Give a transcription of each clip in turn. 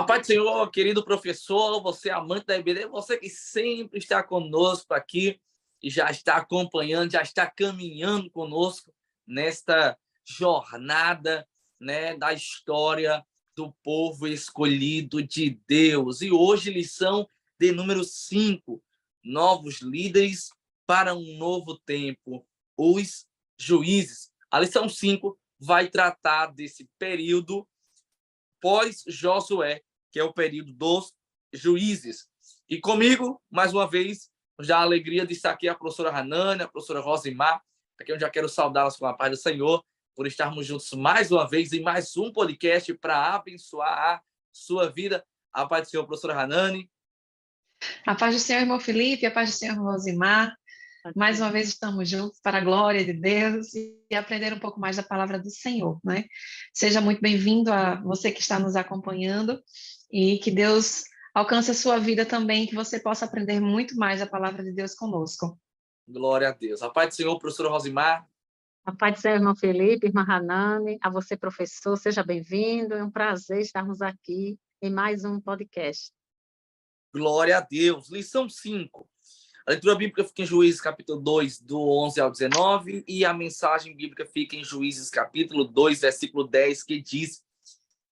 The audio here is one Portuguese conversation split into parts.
A paz do Senhor, querido professor, você amante da IBD, você que sempre está conosco aqui e já está acompanhando, já está caminhando conosco nesta jornada, né, da história do povo escolhido de Deus. E hoje, lição de número 5, novos líderes para um novo tempo, os juízes. A lição 5 vai tratar desse período pós-Josué, que é o período dos juízes. E comigo, mais uma vez, já a alegria de estar aqui a professora Hanani, a professora Rosimar, aqui eu já quero saudá-las com a paz do Senhor, por estarmos juntos mais uma vez em mais um podcast para abençoar a sua vida. A paz do Senhor, professora Hanani. A paz do Senhor, irmão Felipe, a paz do Senhor, irmão Rosimar. Mais uma vez estamos juntos para a glória de Deus e aprender um pouco mais da palavra do Senhor, né? Seja muito bem-vindo a você que está nos acompanhando e que Deus alcance a sua vida também, que você possa aprender muito mais a palavra de Deus conosco. Glória a Deus. A paz do Senhor, professora Rosimar. A paz do Senhor, irmão Felipe, irmã Hanani, a você, professor, seja bem-vindo. É um prazer estarmos aqui em mais um podcast. Glória a Deus. Lição 5. A leitura bíblica fica em Juízes capítulo 2, do 11 ao 19, e a mensagem bíblica fica em Juízes capítulo 2, versículo 10, que diz: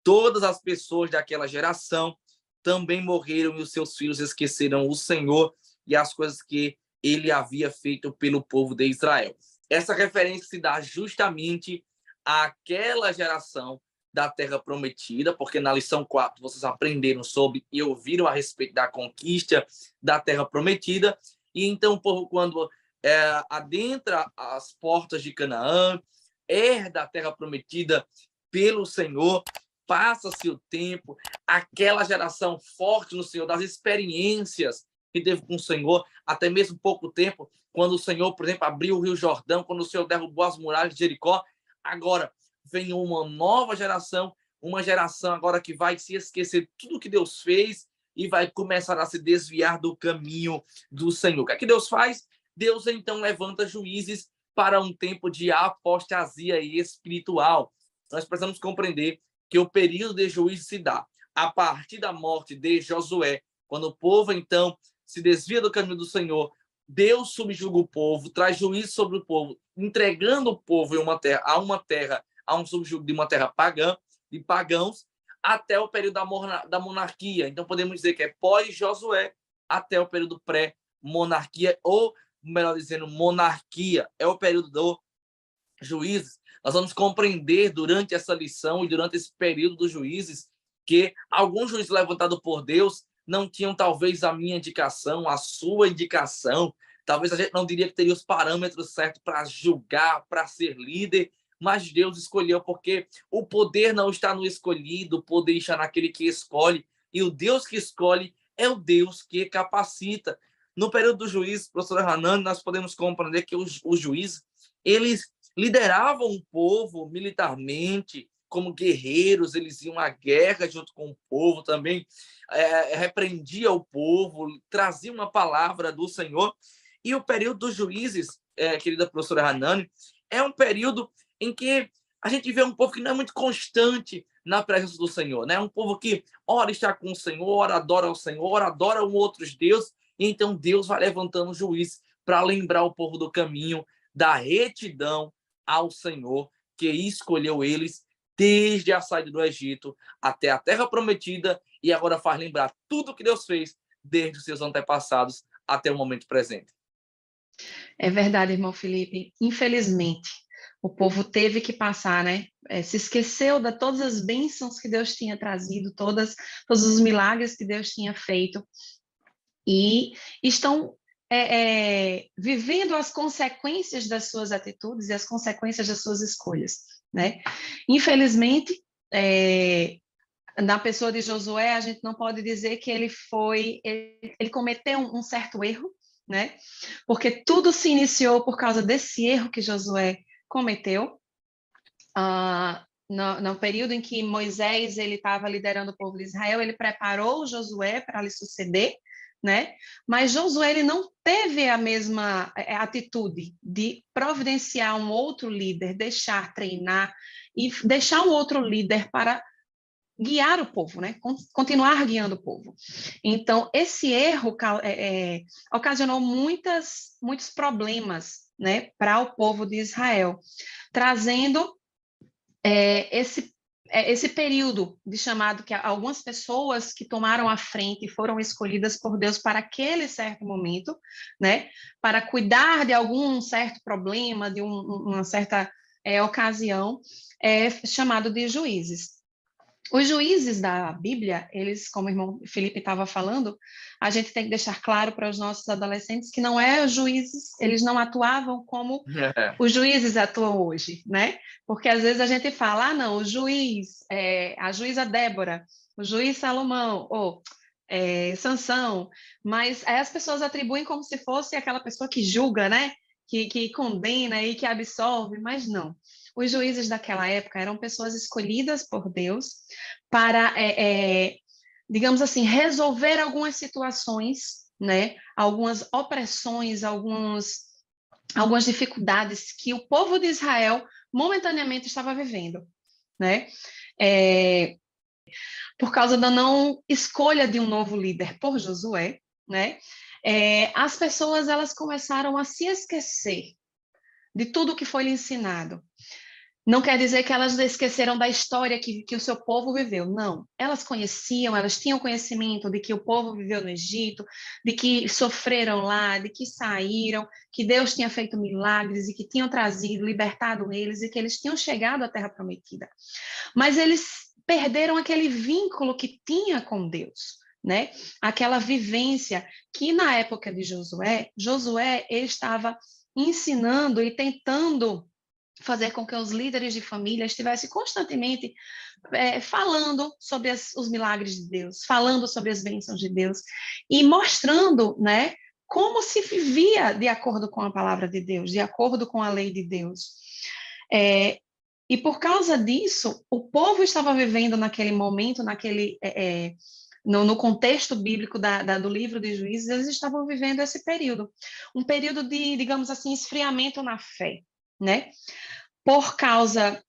todas as pessoas daquela geração também morreram e os seus filhos esqueceram o Senhor e as coisas que ele havia feito pelo povo de Israel. Essa referência se dá justamente àquela geração da Terra Prometida, porque na lição 4 vocês aprenderam sobre e ouviram a respeito da conquista da Terra Prometida. E então o povo, quando adentra as portas de Canaã, herda a Terra Prometida pelo Senhor, passa-se o tempo, aquela geração forte no Senhor, das experiências que teve com o Senhor, até mesmo pouco tempo, quando o Senhor, por exemplo, abriu o Rio Jordão, quando o Senhor derrubou as muralhas de Jericó. Agora vem uma nova geração, uma geração agora que vai se esquecer de tudo que Deus fez e vai começar a se desviar do caminho do Senhor. O que é que Deus faz? Deus então levanta juízes para um tempo de apostasia espiritual. Nós precisamos compreender que o período de juízo se dá a partir da morte de Josué, quando o povo então se desvia do caminho do Senhor. Deus subjuga o povo, traz juízo sobre o povo, entregando o povo em uma terra, a um subjugo de uma terra pagã, de pagãos, até o período da monarquia. Então podemos dizer que é pós-Josué até o período pré-monarquia, ou melhor dizendo, monarquia. É o período do juízes. Nós vamos compreender durante essa lição e durante esse período dos juízes que alguns juízes levantados por Deus não tinham talvez a minha indicação, a sua indicação. Talvez a gente não diria que teria os parâmetros certos para julgar, para ser líder, mas Deus escolheu, porque o poder não está no escolhido, o poder está naquele que escolhe, e o Deus que escolhe é o Deus que capacita. No período do juízo, professora Hanani, nós podemos compreender que os juízes, eles lideravam o povo militarmente, como guerreiros, eles iam à guerra junto com o povo também, repreendia o povo, trazia uma palavra do Senhor. E o período dos juízes, querida professora Hanani, é um período em que a gente vê um povo que não é muito constante na presença do Senhor, né? Um povo que ora está com o Senhor, ora adora o Senhor, ora adora outros deuses, e então Deus vai levantando juízes para lembrar o povo do caminho da retidão ao Senhor, que escolheu eles desde a saída do Egito até a Terra Prometida, e agora faz lembrar tudo que Deus fez desde os seus antepassados até o momento presente. É verdade, irmão Felipe. Infelizmente, o povo teve que passar, né? Se esqueceu de todas as bênçãos que Deus tinha trazido, todos os milagres que Deus tinha feito, e estão vivendo as consequências das suas atitudes e as consequências das suas escolhas, né? Infelizmente, na pessoa de Josué, a gente não pode dizer que ele cometeu um certo erro, né? Porque tudo se iniciou por causa desse erro que Josué cometeu. No período em que Moisés ele estava liderando o povo de Israel, ele preparou Josué para lhe suceder, né? Mas Josué ele não teve a mesma atitude de providenciar um outro líder, deixar treinar e deixar um outro líder para guiar o povo, né? Continuar guiando o povo. Então, esse erro ocasionou muitos problemas, né, para o povo de Israel, trazendo esse período de chamado que algumas pessoas que tomaram a frente e foram escolhidas por Deus para aquele certo momento, né, para cuidar de algum certo problema, de uma certa ocasião, chamado de juízes. Os juízes da Bíblia, eles, como o irmão Felipe estava falando, a gente tem que deixar claro para os nossos adolescentes que não é os juízes, eles não atuavam como os juízes atuam hoje, né? Porque às vezes a gente fala, não, o juiz, a juíza Débora, o juiz Salomão, ou Sansão, mas aí as pessoas atribuem como se fosse aquela pessoa que julga, né? Que condena e que absolve, mas não. Os juízes daquela época eram pessoas escolhidas por Deus para, digamos assim, resolver algumas situações, né? Algumas opressões, algumas dificuldades que o povo de Israel momentaneamente estava vivendo, né? Por causa da não escolha de um novo líder por Josué, né? As pessoas elas começaram a se esquecer de tudo que foi lhe ensinado. Não quer dizer que elas esqueceram da história que o seu povo viveu, não. Elas conheciam, elas tinham conhecimento de que o povo viveu no Egito, de que sofreram lá, de que saíram, que Deus tinha feito milagres e que tinham trazido, libertado eles e que eles tinham chegado à Terra Prometida. Mas eles perderam aquele vínculo que tinha com Deus, né? Aquela vivência que na época de Josué ele estava ensinando e tentando fazer com que os líderes de família estivessem constantemente falando sobre os milagres de Deus, falando sobre as bênçãos de Deus e mostrando, né, como se vivia de acordo com a palavra de Deus, de acordo com a lei de Deus. E por causa disso, o povo estava vivendo naquele momento, no contexto bíblico do livro de Juízes, eles estavam vivendo esse período, um período de, digamos assim, esfriamento na fé, né? Por causa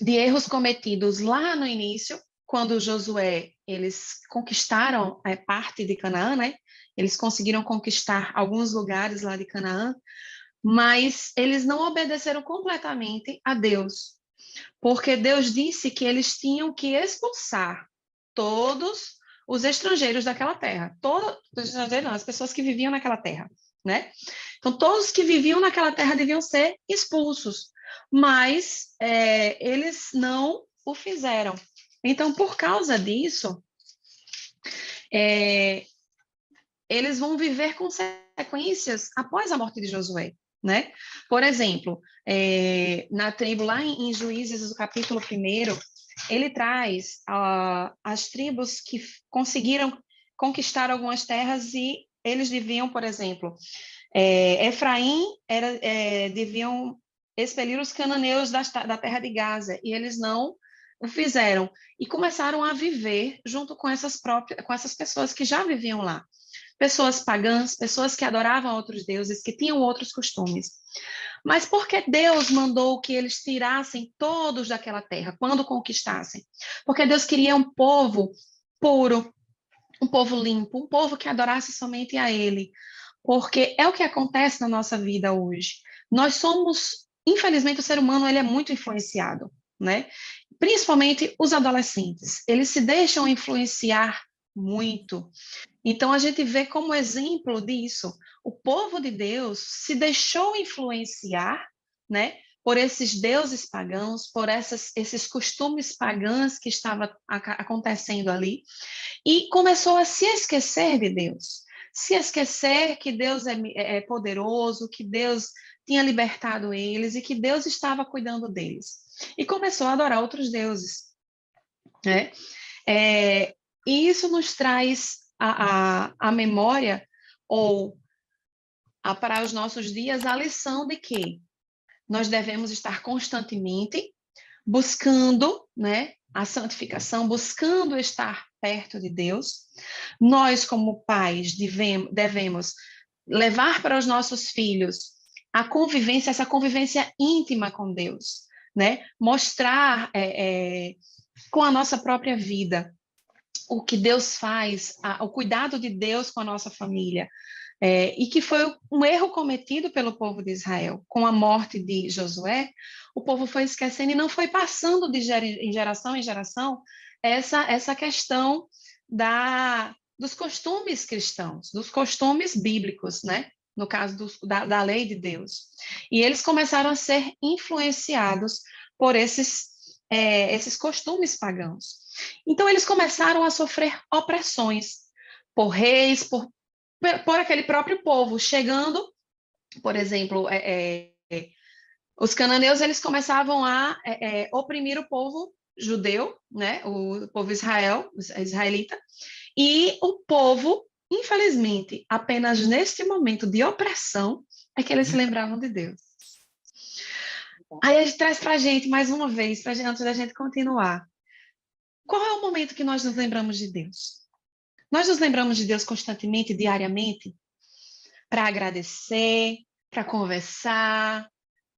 de erros cometidos lá no início, quando Josué, eles conquistaram parte de Canaã, né? Eles conseguiram conquistar alguns lugares lá de Canaã, mas eles não obedeceram completamente a Deus, porque Deus disse que eles tinham que expulsar todos os estrangeiros daquela terra, as pessoas que viviam naquela terra, né? Então, todos que viviam naquela terra deviam ser expulsos, mas eles não o fizeram. Então, por causa disso, eles vão viver consequências após a morte de Josué, né? Por exemplo, na tribo lá em Juízes, o capítulo 1, ele traz as tribos que conseguiram conquistar algumas terras e eles deviam, por exemplo, Efraim deviam expelir os cananeus da terra de Gaza, e eles não o fizeram, e começaram a viver junto com essas pessoas que já viviam lá. Pessoas pagãs, pessoas que adoravam outros deuses, que tinham outros costumes. Mas por que Deus mandou que eles tirassem todos daquela terra, quando conquistassem? Porque Deus queria um povo puro, um povo limpo, um povo que adorasse somente a Ele. Porque é o que acontece na nossa vida hoje. Nós somos, infelizmente, o ser humano ele é muito influenciado, né? Principalmente os adolescentes. Eles se deixam influenciar muito. Então, a gente vê como exemplo disso, o povo de Deus se deixou influenciar, né, por esses deuses pagãos, por esses costumes pagãos que estavam acontecendo ali, e começou a se esquecer de Deus, se esquecer que Deus é poderoso, que Deus tinha libertado eles e que Deus estava cuidando deles. E começou a adorar outros deuses, né? E isso nos traz a memória, ou para os nossos dias, a lição de que nós devemos estar constantemente buscando, né, a santificação, buscando estar perto de Deus. Nós, como pais, devemos levar para os nossos filhos essa convivência íntima com Deus, né? Mostrar com a nossa própria vida, o que Deus faz, o cuidado de Deus com a nossa família, e que foi um erro cometido pelo povo de Israel. Com a morte de Josué, o povo foi esquecendo e não foi passando de geração em geração essa questão dos costumes cristãos, dos costumes bíblicos, né? No caso da lei de Deus. E eles começaram a ser influenciados por esses costumes pagãos. Então, eles começaram a sofrer opressões por reis, por aquele próprio povo, chegando, por exemplo, os cananeus, eles começavam a oprimir o povo judeu, né, o povo israelita, e o povo, infelizmente, apenas neste momento de opressão, é que eles se lembravam de Deus. Aí a gente traz para a gente, mais uma vez, antes da gente continuar, qual é o momento que nós nos lembramos de Deus? Nós nos lembramos de Deus constantemente, diariamente, para agradecer, para conversar,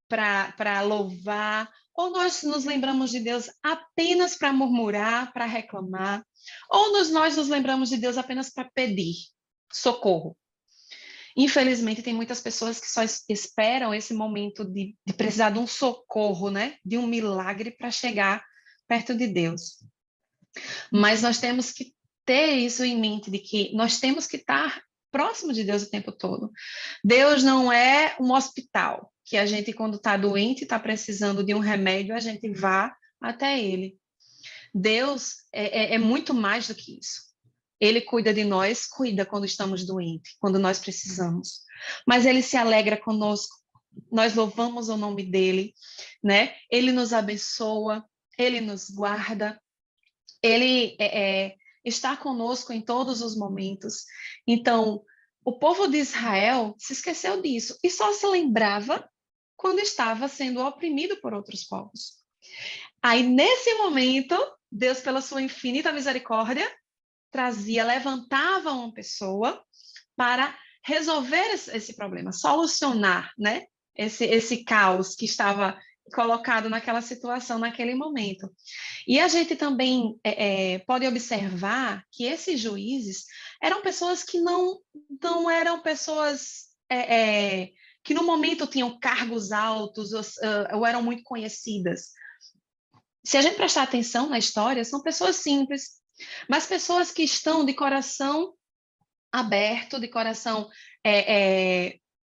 para louvar, ou nós nos lembramos de Deus apenas para murmurar, para reclamar, ou nós nos lembramos de Deus apenas para pedir socorro. Infelizmente, tem muitas pessoas que só esperam esse momento de precisar de um socorro, né? De um milagre para chegar perto de Deus. Mas nós temos que ter isso em mente, de que nós temos que estar próximo de Deus o tempo todo. Deus não é um hospital, que a gente, quando está doente, está precisando de um remédio, a gente vá até Ele. Deus é muito mais do que isso. Ele cuida de nós, cuida quando estamos doentes, quando nós precisamos. Mas Ele se alegra conosco, nós louvamos o nome dEle, né? Ele nos abençoa, Ele nos guarda, Ele está conosco em todos os momentos. Então, o povo de Israel se esqueceu disso e só se lembrava quando estava sendo oprimido por outros povos. Aí, nesse momento, Deus, pela sua infinita misericórdia, levantava uma pessoa para resolver esse problema, solucionar, né, esse caos que estava colocado naquela situação, naquele momento. E a gente também pode observar que esses juízes eram pessoas que não eram pessoas que no momento tinham cargos altos ou eram muito conhecidas. Se a gente prestar atenção na história, são pessoas simples, mas pessoas que estão de coração aberto, de coração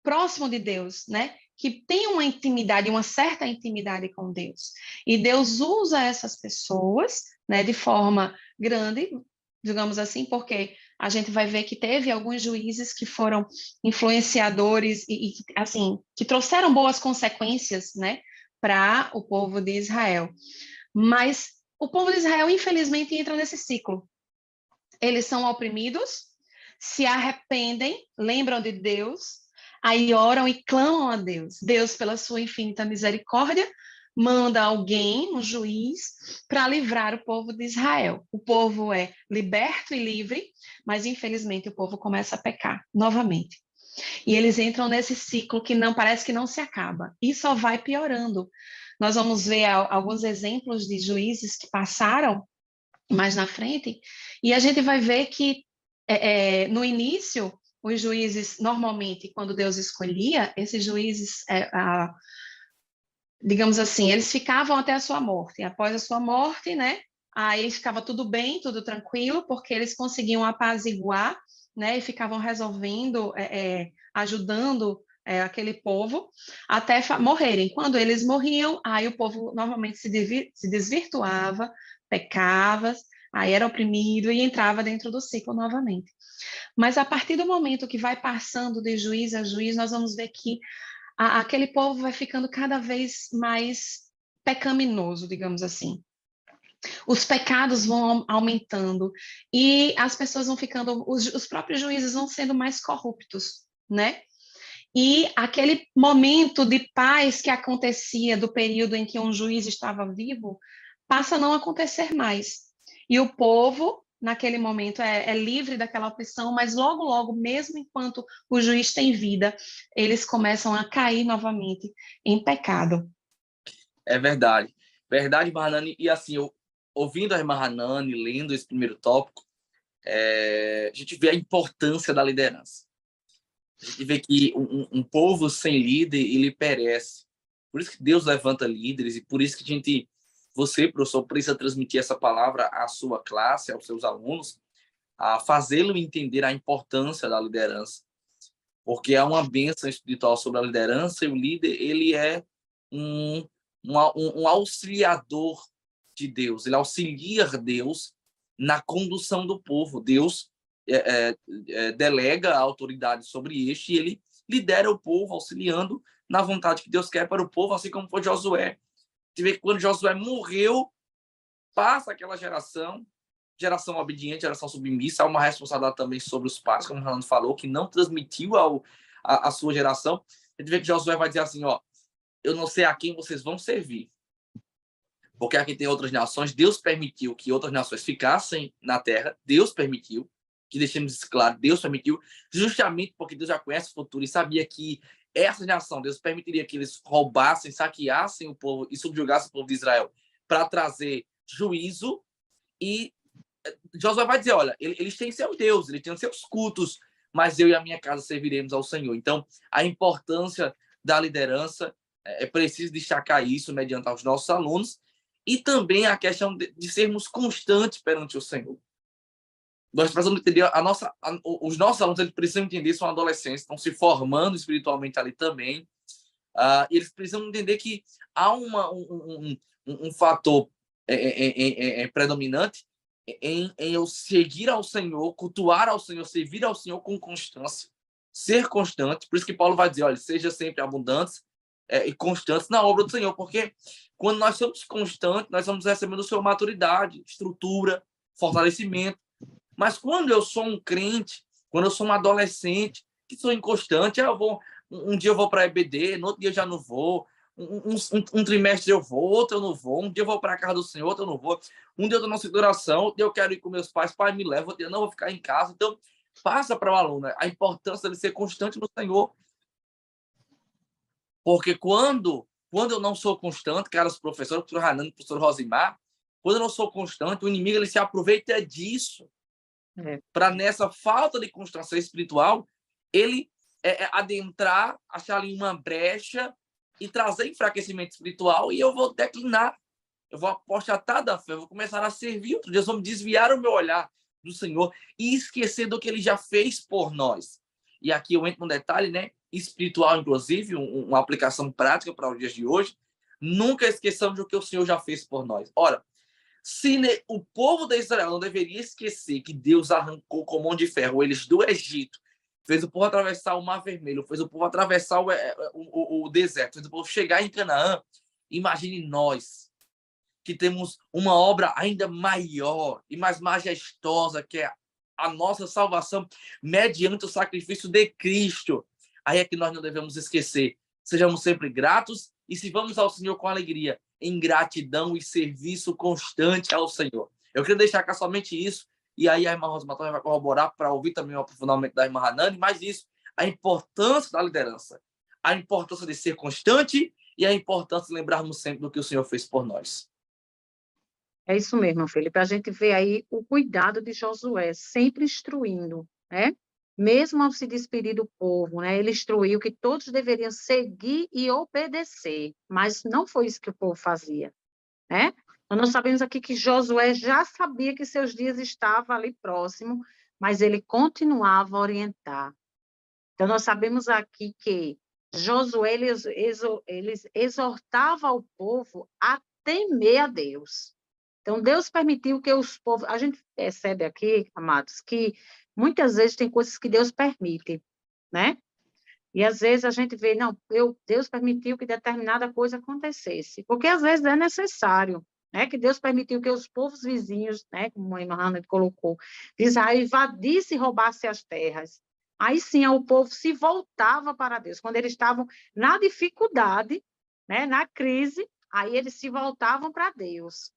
próximo de Deus, né? Que tem uma intimidade, uma certa intimidade com Deus. E Deus usa essas pessoas, né, de forma grande, digamos assim, porque a gente vai ver que teve alguns juízes que foram influenciadores e assim, que trouxeram boas consequências, né, para o povo de Israel. Mas o povo de Israel, infelizmente, entra nesse ciclo. Eles são oprimidos, se arrependem, lembram de Deus, aí oram e clamam a Deus. Deus, pela sua infinita misericórdia, manda alguém, um juiz, para livrar o povo de Israel. O povo é liberto e livre, mas infelizmente o povo começa a pecar novamente. E eles entram nesse ciclo que não parece que não se acaba, e só vai piorando. Nós vamos ver alguns exemplos de juízes que passaram mais na frente, e a gente vai ver que no início, os juízes, normalmente, quando Deus escolhia, esses juízes, digamos assim, eles ficavam até a sua morte. Após a sua morte, né, aí ficava tudo bem, tudo tranquilo, porque eles conseguiam apaziguar, né, e ficavam resolvendo, ajudando aquele povo até morrerem. Quando eles morriam, aí o povo normalmente se desvirtuava, pecava, aí era oprimido e entrava dentro do ciclo novamente. Mas a partir do momento que vai passando de juiz a juiz, nós vamos ver que aquele povo vai ficando cada vez mais pecaminoso, digamos assim. Os pecados vão aumentando e as pessoas vão ficando, os próprios juízes vão sendo mais corruptos, né? E aquele momento de paz que acontecia do período em que um juiz estava vivo, passa a não acontecer mais. E o povo, naquele momento, é livre daquela opressão, mas logo, logo, mesmo enquanto o juiz tem vida, eles começam a cair novamente em pecado. É verdade. Verdade, Barnani. E assim, ouvindo a irmã Hanani, lendo esse primeiro tópico, a gente vê a importância da liderança. A gente vê que um povo sem líder, ele perece. Por isso que Deus levanta líderes, e por isso que você, professor, precisa transmitir essa palavra à sua classe, aos seus alunos, a fazê-lo entender a importância da liderança. Porque há uma bênção espiritual sobre a liderança, e o líder, ele é um auxiliador de Deus. Ele auxilia Deus na condução do povo. Deus delega a autoridade sobre este, e ele lidera o povo, auxiliando na vontade que Deus quer para o povo, assim como foi Josué. Você vê que quando Josué morreu, passa aquela geração obediente, geração submissa. Há uma responsabilidade também sobre os pais, como o Ronaldo falou, que não transmitiu a sua geração. A gente vê que Josué vai dizer assim, ó, eu não sei a quem vocês vão servir, porque aqui tem outras nações. Deus permitiu que outras nações ficassem na terra. Deus permitiu, que deixemos isso claro, Deus permitiu, justamente porque Deus já conhece o futuro e sabia que essa nação, Deus permitiria que eles roubassem, saqueassem o povo e subjugassem o povo de Israel para trazer juízo. E Josué vai dizer, olha, eles têm seu Deus, eles têm seus cultos, mas eu e a minha casa serviremos ao Senhor. Então, a importância da liderança, é preciso destacar isso mediante aos nossos alunos, e também a questão de sermos constantes perante o Senhor. Nós precisamos entender, os nossos alunos, eles precisam entender, são adolescentes, estão se formando espiritualmente ali também, e eles precisam entender que há um fator predominante em eu seguir ao Senhor, cultuar ao Senhor, servir ao Senhor com constância, ser constante. Por isso que Paulo vai dizer, olha, seja sempre abundantes e constantes na obra do Senhor, porque quando nós somos constantes, nós vamos recebendo a sua maturidade, estrutura, fortalecimento. Mas quando eu sou um crente, quando eu sou um adolescente, que sou inconstante, um dia eu vou para a EBD, no outro dia eu já não vou, um trimestre eu vou, outro eu não vou, um dia eu vou para a casa do Senhor, outro eu não vou, um dia eu estou na situação, outro dia eu quero ir com meus pais, pai me leva, outro dia eu não vou ficar em casa. Então, passa para o aluno a importância de ser constante no Senhor. Porque quando eu não sou constante, caros professores, professor Hanani, professor Rosimar, quando eu não sou constante, o inimigo ele se aproveita disso. Para, nessa falta de constância espiritual, ele adentrar, achar ali uma brecha e trazer enfraquecimento espiritual, e eu vou declinar, eu vou apostatar da fé, eu vou começar a servir outro Deus, vou me desviar o meu olhar do Senhor e esquecer do que ele já fez por nós. E aqui eu entro num detalhe, né, espiritual, inclusive, uma aplicação prática para os dias de hoje. Nunca esqueçamos do que o Senhor já fez por nós. Ora, se o povo de Israel não deveria esquecer que Deus arrancou com mão de ferro eles do Egito, fez o povo atravessar o Mar Vermelho, fez o povo atravessar o deserto, fez o povo chegar em Canaã, imagine nós, que temos uma obra ainda maior e mais majestosa, que é a nossa salvação mediante o sacrifício de Cristo. Aí é que nós não devemos esquecer. Sejamos sempre gratos e sirvamos ao Senhor com alegria, em gratidão e serviço constante ao Senhor. Eu queria deixar cá somente isso, e aí a irmã Rosimar vai corroborar para ouvir também o aprofundamento da irmã Hanani, mas isso, a importância da liderança, a importância de ser constante e a importância de lembrarmos sempre do que o Senhor fez por nós. É isso mesmo, Felipe. A gente vê aí o cuidado de Josué, sempre instruindo, né? Mesmo ao se despedir do povo, né? Ele instruiu que todos deveriam seguir e obedecer, mas não foi isso que o povo fazia, né? Então, nós sabemos aqui que Josué já sabia que seus dias estavam ali próximo, mas ele continuava a orientar. Então, nós sabemos aqui que Josué, ele exortava o povo a temer a Deus. Então, Deus permitiu que os povos... A gente percebe aqui, amados, que muitas vezes tem coisas que Deus permite, né? E às vezes a gente vê, não, Deus permitiu que determinada coisa acontecesse, porque às vezes é necessário, né? Que Deus permitiu que os povos vizinhos, né? Como a irmã Hannah colocou, de Israel invadisse e roubasse as terras. Aí sim, o povo se voltava para Deus. Quando eles estavam na dificuldade, né? Na crise, aí eles se voltavam para Deus,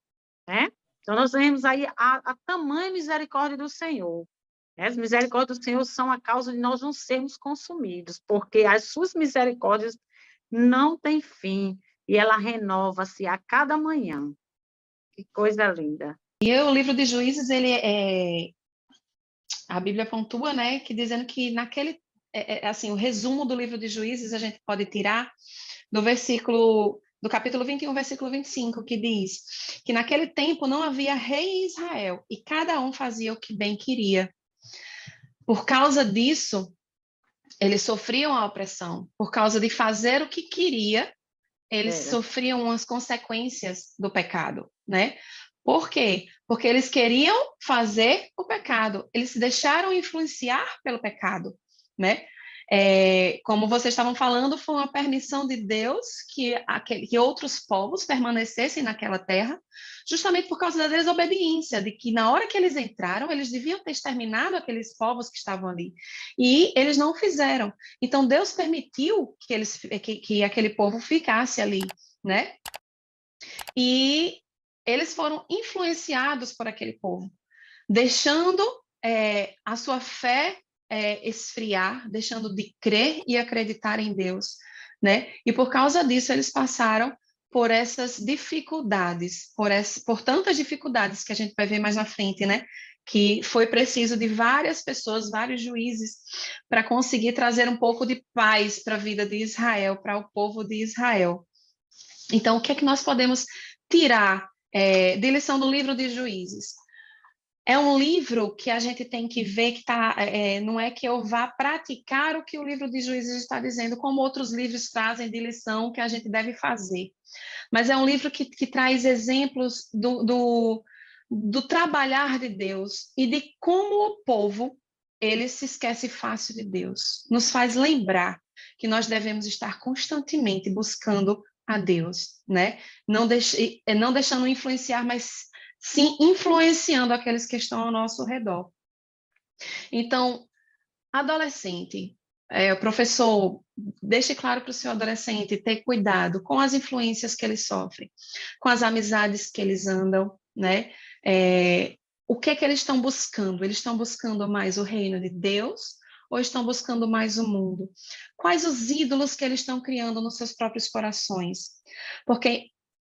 né? Então, nós vemos aí a tamanha misericórdia do Senhor. As misericórdias do Senhor são a causa de nós não sermos consumidos, porque as suas misericórdias não têm fim, e ela renova-se a cada manhã. Que coisa linda. E o livro de Juízes, a Bíblia pontua, né, que dizendo que naquele, assim, o resumo do livro de Juízes a gente pode tirar do capítulo 21, versículo 25, que diz que naquele tempo não havia rei em Israel e cada um fazia o que bem queria. Por causa disso, eles sofriam a opressão. Por causa de fazer o que queria, eles sofriam as consequências do pecado, né? Por quê? Porque eles queriam fazer o pecado, eles se deixaram influenciar pelo pecado, né? Como vocês estavam falando, foi uma permissão de Deus que outros povos permanecessem naquela terra, justamente por causa da desobediência, de que na hora que eles entraram, eles deviam ter exterminado aqueles povos que estavam ali, e eles não fizeram. Então, Deus permitiu que aquele povo ficasse ali, né? E eles foram influenciados por aquele povo, deixando a sua fé esfriar, deixando de crer e acreditar em Deus, né? E por causa disso eles passaram por essas dificuldades, por tantas dificuldades que a gente vai ver mais na frente, né? Que foi preciso de várias pessoas, vários juízes, para conseguir trazer um pouco de paz para a vida de Israel, para o povo de Israel. Então, o que é que nós podemos tirar de lição do livro de Juízes? É um livro que a gente tem que ver que não é que eu vá praticar o que o livro de Juízes está dizendo, como outros livros trazem de lição que a gente deve fazer. Mas é um livro que traz exemplos do trabalhar de Deus e de como o povo ele se esquece fácil de Deus. Nos faz lembrar que nós devemos estar constantemente buscando a Deus, né? Não deixando influenciar, mas sim influenciando aqueles que estão ao nosso redor. Então, adolescente, o professor, deixe claro para o seu adolescente ter cuidado com as influências que ele sofre, com as amizades que eles andam, né? O que é que eles estão buscando? Eles estão buscando mais o reino de Deus ou estão buscando mais o mundo? Quais os ídolos que eles estão criando nos seus próprios corações? Porque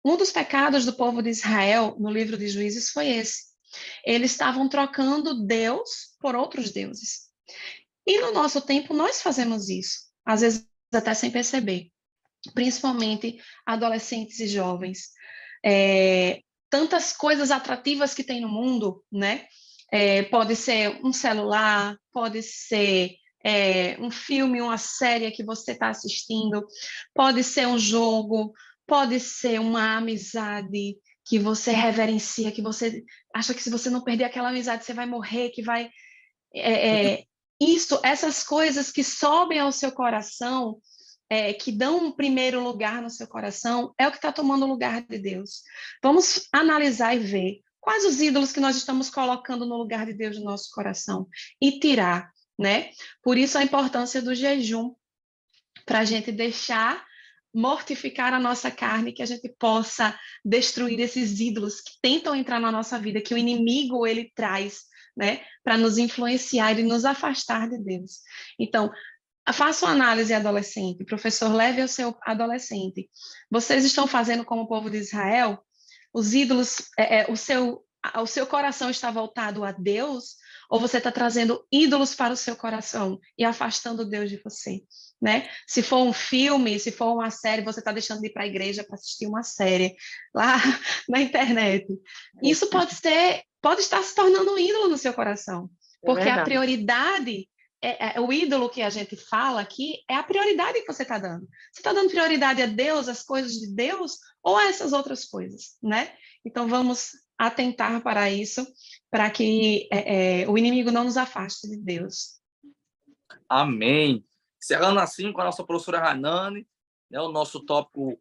um dos pecados do povo de Israel no livro de Juízes foi esse. Eles estavam trocando Deus por outros deuses. E no nosso tempo nós fazemos isso, às vezes até sem perceber, principalmente adolescentes e jovens. Tantas coisas atrativas que tem no mundo, né? Pode ser um celular, pode ser um filme, uma série que você está assistindo, pode ser um jogo, pode ser uma amizade que você reverencia, que você acha que se você não perder aquela amizade, você vai morrer, que vai... essas coisas que sobem ao seu coração, que dão um primeiro lugar no seu coração, é o que está tomando o lugar de Deus. Vamos analisar e ver quais os ídolos que nós estamos colocando no lugar de Deus no nosso coração e tirar, né? Por isso a importância do jejum, para a gente deixar mortificar a nossa carne, que a gente possa destruir esses ídolos que tentam entrar na nossa vida, que o inimigo ele traz, né, para nos influenciar e nos afastar de Deus. Então, faça uma análise adolescente, professor, leve ao seu adolescente. Vocês estão fazendo como o povo de Israel? Os ídolos, o seu coração está voltado a Deus, ou você está trazendo ídolos para o seu coração e afastando Deus de você, né? Se for um filme, se for uma série, você está deixando de ir para a igreja para assistir uma série lá na internet. Isso pode estar se tornando um ídolo no seu coração, porque a prioridade, o ídolo que a gente fala aqui, é a prioridade que você está dando. Você está dando prioridade a Deus, às coisas de Deus, ou a essas outras coisas, né? Então, vamos atentar para isso, para que o inimigo não nos afaste de Deus. Amém. Encerrando assim com a nossa professora Hanani, né, o nosso tópico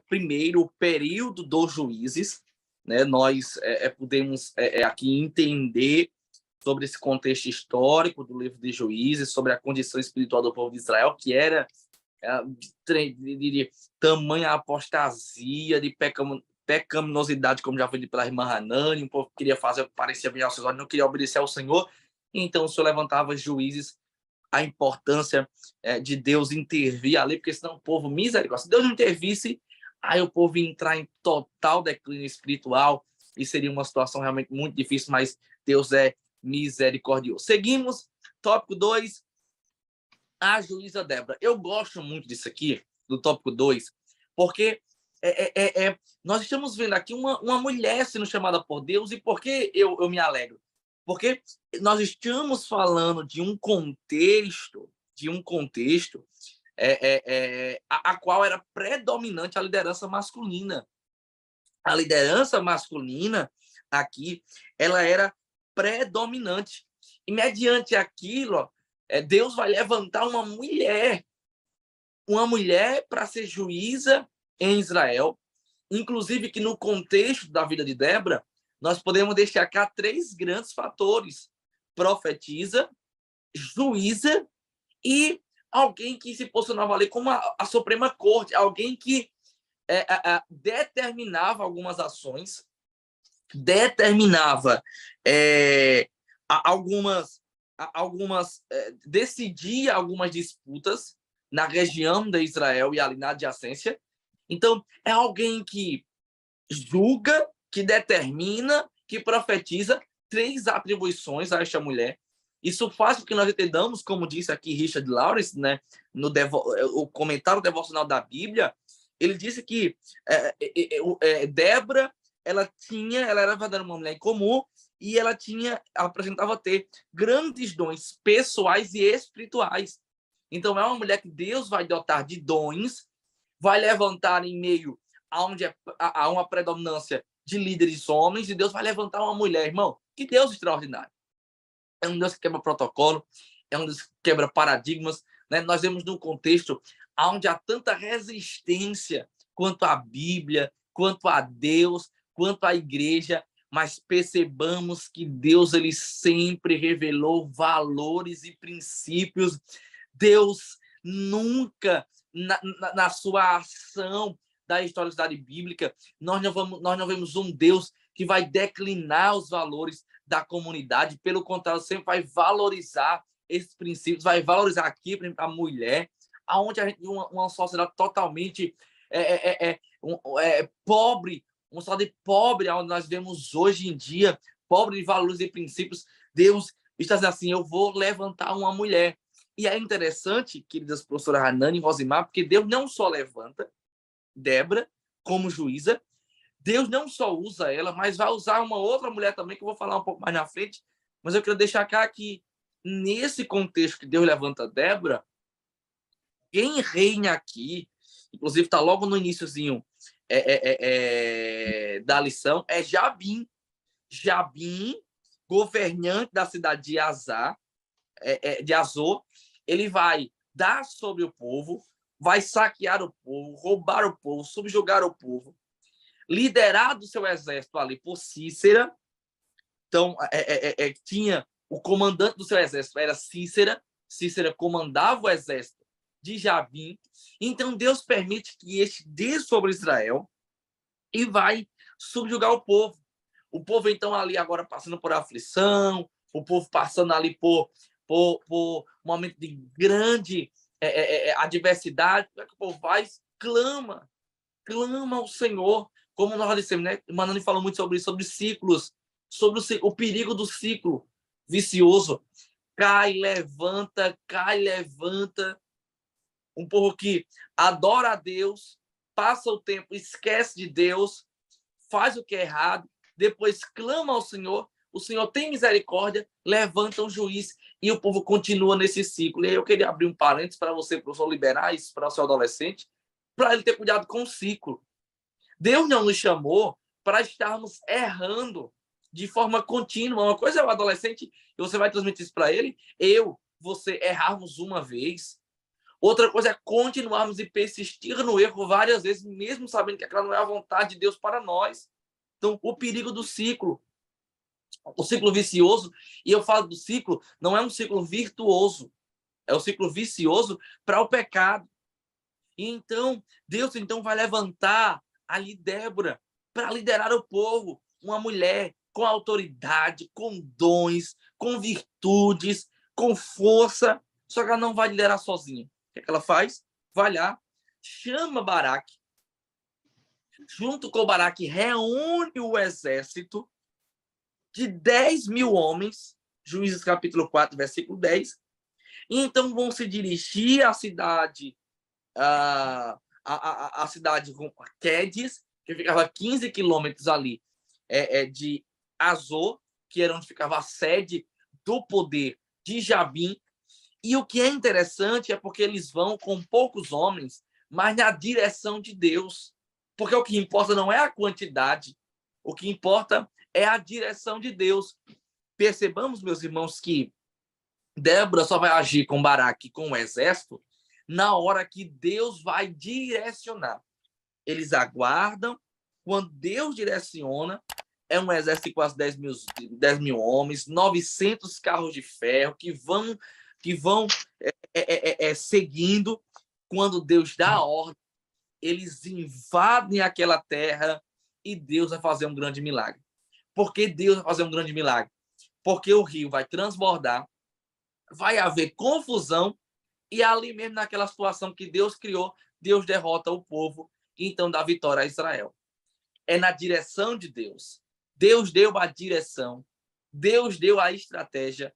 primeiro, o período dos juízes. Né, nós podemos aqui entender sobre esse contexto histórico do livro de Juízes, sobre a condição espiritual do povo de Israel, que era de tamanha apostasia, de pecaminosidade, como já foi dito pela irmã Hanani. O povo queria fazer o que parecia bem aos seus olhos, não queria obedecer ao Senhor. Então o Senhor levantava juízes, a importância de Deus intervir ali, porque senão o povo misericórdia. Se Deus não intervisse, aí o povo ia entrar em total declínio espiritual e seria uma situação realmente muito difícil, mas Deus é misericordioso. Seguimos, tópico 2, a juíza Débora. Eu gosto muito disso aqui, do tópico 2, porque nós estamos vendo aqui uma mulher sendo chamada por Deus. E por que eu me alegro? Porque nós estamos falando de um contexto, a qual era predominante a liderança masculina. A liderança masculina aqui, ela era predominante. E mediante aquilo, Deus vai levantar uma mulher para ser juíza em Israel. Inclusive que no contexto da vida de Débora, nós podemos destacar 3 grandes fatores: profetisa, juíza e alguém que se posicionava ali como a Suprema Corte, alguém que determinava algumas ações, determinava decidia algumas disputas na região de Israel e ali na adjacência. Então, é alguém que julga, que determina, que profetiza, 3 atribuições a esta mulher. Isso faz com que nós entendamos, como disse aqui Richard Lawrence, né, o comentário devocional da Bíblia, ele disse que Débora, ela era uma mulher comum e ela apresentava ter grandes dons pessoais e espirituais. Então, é uma mulher que Deus vai dotar de dons, vai levantar em meio aonde há uma predominância de líderes homens, e Deus vai levantar uma mulher, irmão. Que Deus extraordinário. É um Deus que quebra protocolo, é um Deus que quebra paradigmas, né? Nós vemos num contexto onde há tanta resistência quanto à Bíblia, quanto a Deus, quanto à igreja, mas percebamos que Deus ele sempre revelou valores e princípios. Deus nunca, na sua ação da historicidade bíblica, nós não vemos um Deus que vai declinar os valores da comunidade. Pelo contrário, sempre vai valorizar esses princípios, vai valorizar aqui, por exemplo, a mulher, aonde a gente vive uma sociedade totalmente pobre, uma sociedade pobre, onde nós vemos hoje em dia, pobre de valores e princípios. Deus está dizendo assim: eu vou levantar uma mulher. E é interessante, queridas professoras Hanani e Rosimar, porque Deus não só levanta Débora como juíza, Deus não só usa ela, mas vai usar uma outra mulher também, que eu vou falar um pouco mais na frente. Mas eu quero deixar cá que, nesse contexto que Deus levanta Débora, quem reina aqui, inclusive está logo no iniciozinho da lição, é Jabim. Jabim, governante da cidade de Azor, ele vai dar sobre o povo, vai saquear o povo, roubar o povo, subjugar o povo, liderado o seu exército ali por Cícera. Então, tinha o comandante do seu exército, era Cícera. Cícera comandava o exército de Jabim. Então, Deus permite que este dê sobre Israel e vai subjugar o povo. O povo, então, ali agora passando por aflição, o povo passando ali por um momento de grande adversidade. O que o povo faz? Clama ao Senhor. Como nós dissemos, né? O Manani falou muito sobre isso, sobre ciclos, sobre o perigo do ciclo vicioso. Cai, levanta. Um povo que adora a Deus, passa o tempo, esquece de Deus, faz o que é errado, depois clama ao Senhor, o Senhor tem misericórdia, levanta um juiz e o povo continua nesse ciclo. E aí eu queria abrir um parênteses para você, professor, liberar isso para o seu adolescente, para ele ter cuidado com o ciclo. Deus não nos chamou para estarmos errando de forma contínua. Uma coisa é o adolescente, e você vai transmitir isso para ele, você errarmos uma vez. Outra coisa é continuarmos e persistir no erro várias vezes, mesmo sabendo que aquela não é a vontade de Deus para nós. Então, o perigo do ciclo. O ciclo vicioso, e eu falo do ciclo, não é um ciclo virtuoso, é um ciclo vicioso para o pecado. E então, Deus vai levantar ali Débora para liderar o povo, uma mulher com autoridade, com dons, com virtudes, com força, só que ela não vai liderar sozinha. O que ela faz? Vai lá, chama Baraque, junto com Baraque, reúne o exército de 10.000 homens, Juízes capítulo 4, versículo 10, e então vão se dirigir à cidade, a cidade de Quedes, que ficava a 15 quilômetros ali de Azor, que era onde ficava a sede do poder de Jabim. E o que é interessante é porque eles vão com poucos homens, mas na direção de Deus. Porque o que importa não é a quantidade, o que importa é a direção de Deus. Percebamos, meus irmãos, que Débora só vai agir com Baraque, com o exército, na hora que Deus vai direcionar. Eles aguardam, quando Deus direciona, é um exército de quase 10.000 homens, 900 carros de ferro que vão seguindo. Quando Deus dá a ordem, eles invadem aquela terra e Deus vai fazer um grande milagre. Por que Deus vai fazer um grande milagre? Porque o rio vai transbordar, vai haver confusão, e ali mesmo, naquela situação que Deus criou, Deus derrota o povo e então dá vitória a Israel. É na direção de Deus. Deus deu a direção, Deus deu a estratégia,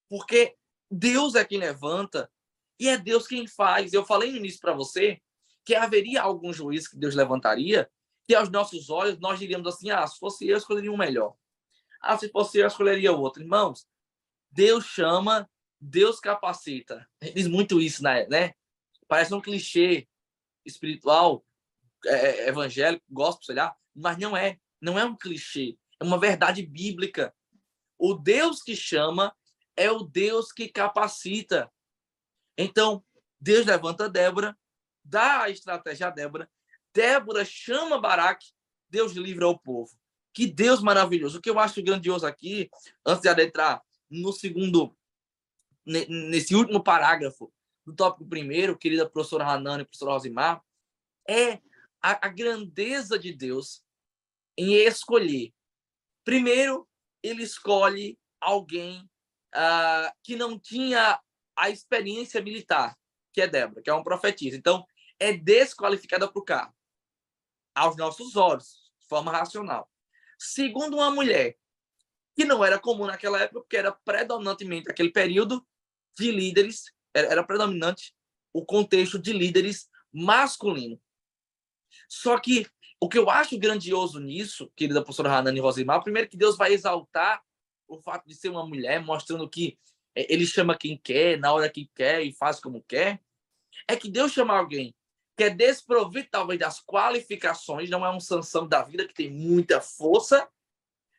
porque Deus é quem levanta e é Deus quem faz. Eu falei no início para você que haveria algum juiz que Deus levantaria, que aos nossos olhos nós diríamos assim: se fosse eu escolheria um melhor. Se fosse eu escolheria outro. Irmãos, Deus chama, Deus capacita. Diz muito isso, né? Parece um clichê espiritual, evangélico, gospel, sei lá, mas não é. Não é um clichê. É uma verdade bíblica. O Deus que chama é o Deus que capacita. Então, Deus levanta Débora, dá a estratégia a Débora, Débora chama Baraque, Deus livra o povo. Que Deus maravilhoso. O que eu acho grandioso aqui, antes de adentrar no segundo, nesse último parágrafo do tópico primeiro, querida professora Hanana e professora Rosimar, é a grandeza de Deus em escolher. Primeiro, ele escolhe alguém que não tinha a experiência militar, que é Débora, que é uma profetisa. Então, é desqualificada para o cargo, aos nossos olhos, de forma racional. Segundo, uma mulher, que não era comum naquela época, porque era predominantemente aquele período de líderes, era predominante o contexto de líderes masculinos. Só que o que eu acho grandioso nisso, querida professora Hanana e Rosimar, primeiro que Deus vai exaltar o fato de ser uma mulher, mostrando que ele chama quem quer, na hora que quer e faz como quer, é que Deus chama alguém que é desprovido talvez das qualificações, não é um Sansão da vida que tem muita força,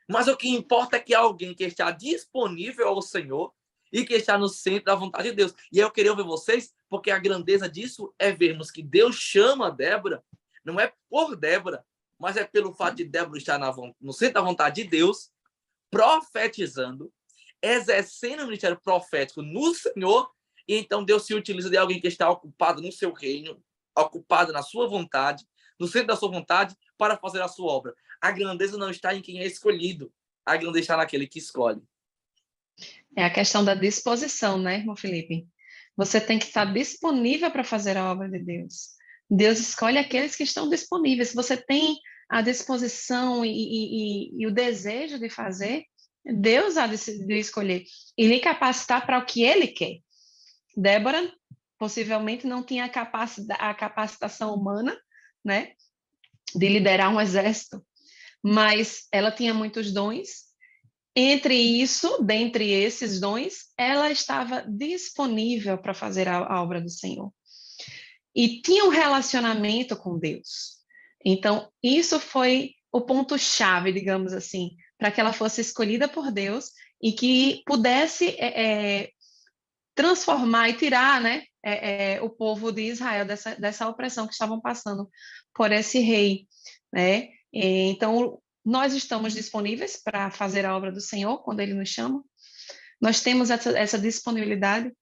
mas o que importa é que é alguém que está disponível ao Senhor e que está no centro da vontade de Deus. E eu queria ouvir vocês, porque a grandeza disso é vermos que Deus chama Débora, não é por Débora, mas é pelo fato de Débora estar no centro da vontade de Deus, profetizando, exercendo o ministério profético no Senhor, e então Deus se utiliza de alguém que está ocupado no seu reino, ocupado na sua vontade, no centro da sua vontade, para fazer a sua obra. A grandeza não está em quem é escolhido, a grandeza está naquele que escolhe. É a questão da disposição, né, irmão Felipe? Você tem que estar disponível para fazer a obra de Deus. Deus escolhe aqueles que estão disponíveis. Se você tem a disposição e o desejo de fazer, Deus há de escolher e lhe capacitar para o que Ele quer. Débora possivelmente não tinha a capacitação humana, né, de liderar um exército, mas ela tinha muitos dons. Dentre esses dons, ela estava disponível para fazer a obra do Senhor. E tinha um relacionamento com Deus. Então, isso foi o ponto-chave, digamos assim, para que ela fosse escolhida por Deus e que pudesse transformar e tirar, né, o povo de Israel dessa opressão que estavam passando por esse rei, né? Então, nós estamos disponíveis para fazer a obra do Senhor quando Ele nos chama. Nós temos essa disponibilidade.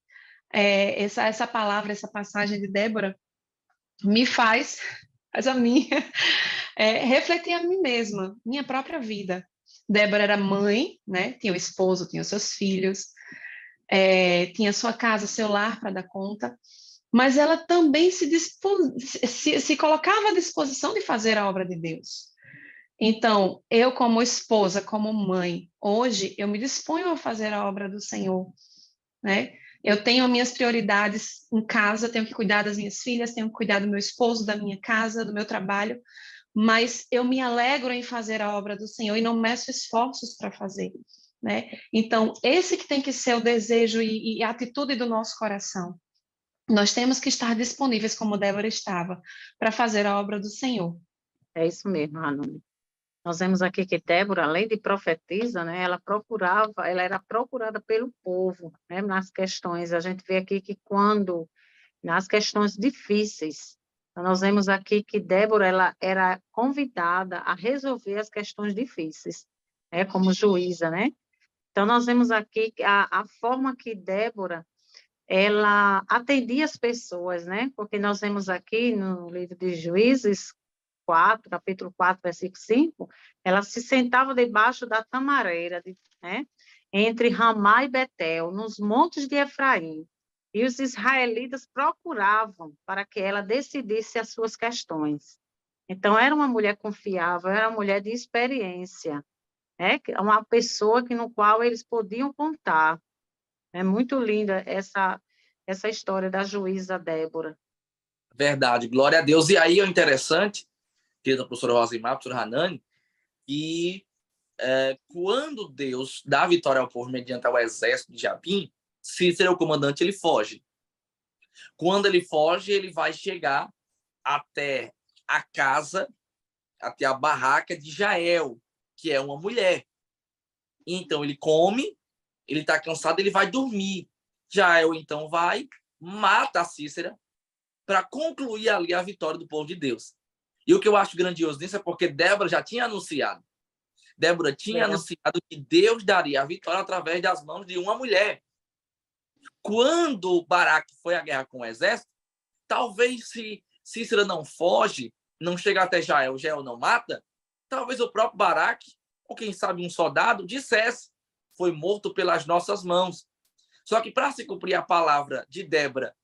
Essa palavra, essa passagem de Débora me faz a minha refletir a mim mesma, minha própria vida. Débora era mãe, né? Tinha o esposo, tinha os seus filhos, tinha sua casa, seu lar para dar conta, mas ela também se colocava à disposição de fazer a obra de Deus. Então, eu como esposa, como mãe, hoje eu me disponho a fazer a obra do Senhor, né? Eu tenho minhas prioridades em casa, tenho que cuidar das minhas filhas, tenho que cuidar do meu esposo, da minha casa, do meu trabalho, mas eu me alegro em fazer a obra do Senhor e não meço esforços para fazer, né? Então, esse que tem que ser o desejo e a atitude do nosso coração. Nós temos que estar disponíveis, como Débora estava, para fazer a obra do Senhor. É isso mesmo, Hanani. Nós vemos aqui que Débora, além de profetisa, né, ela era procurada pelo povo, né, nas questões. A gente vê aqui que quando, nas questões difíceis, então nós vemos aqui que Débora, ela era convidada a resolver as questões difíceis, né, como juíza, né? Então nós vemos aqui a forma que Débora, ela atendia as pessoas, né? Porque nós vemos aqui no livro de Juízes 4, capítulo 4, versículo 5, ela se sentava debaixo da tamareira, né? Entre Ramá e Betel, nos montes de Efraim, e os israelitas procuravam para que ela decidisse as suas questões. Então, era uma mulher confiável, era uma mulher de experiência, né? Uma pessoa no qual eles podiam contar. É muito linda essa história da juíza Débora. Verdade, glória a Deus. E aí é interessante, querida professora Rosimar, professora Hanani, que quando Deus dá a vitória ao povo mediante o exército de Jabim, Cícero, o comandante, ele foge. Quando ele foge, ele vai chegar até a casa, até a barraca de Jael, que é uma mulher. Então ele come, ele está cansado, ele vai dormir. Jael então vai, mata a Cícera para concluir ali a vitória do povo de Deus. E o que eu acho grandioso nisso é porque Débora já tinha anunciado. Débora tinha anunciado que Deus daria a vitória através das mãos de uma mulher. Quando Baraque foi à guerra com o exército, talvez se Cícera não foge, não chega até Jael, Jael não mata, talvez o próprio Baraque, ou quem sabe um soldado, dissesse, foi morto pelas nossas mãos. Só que para se cumprir a palavra de Débora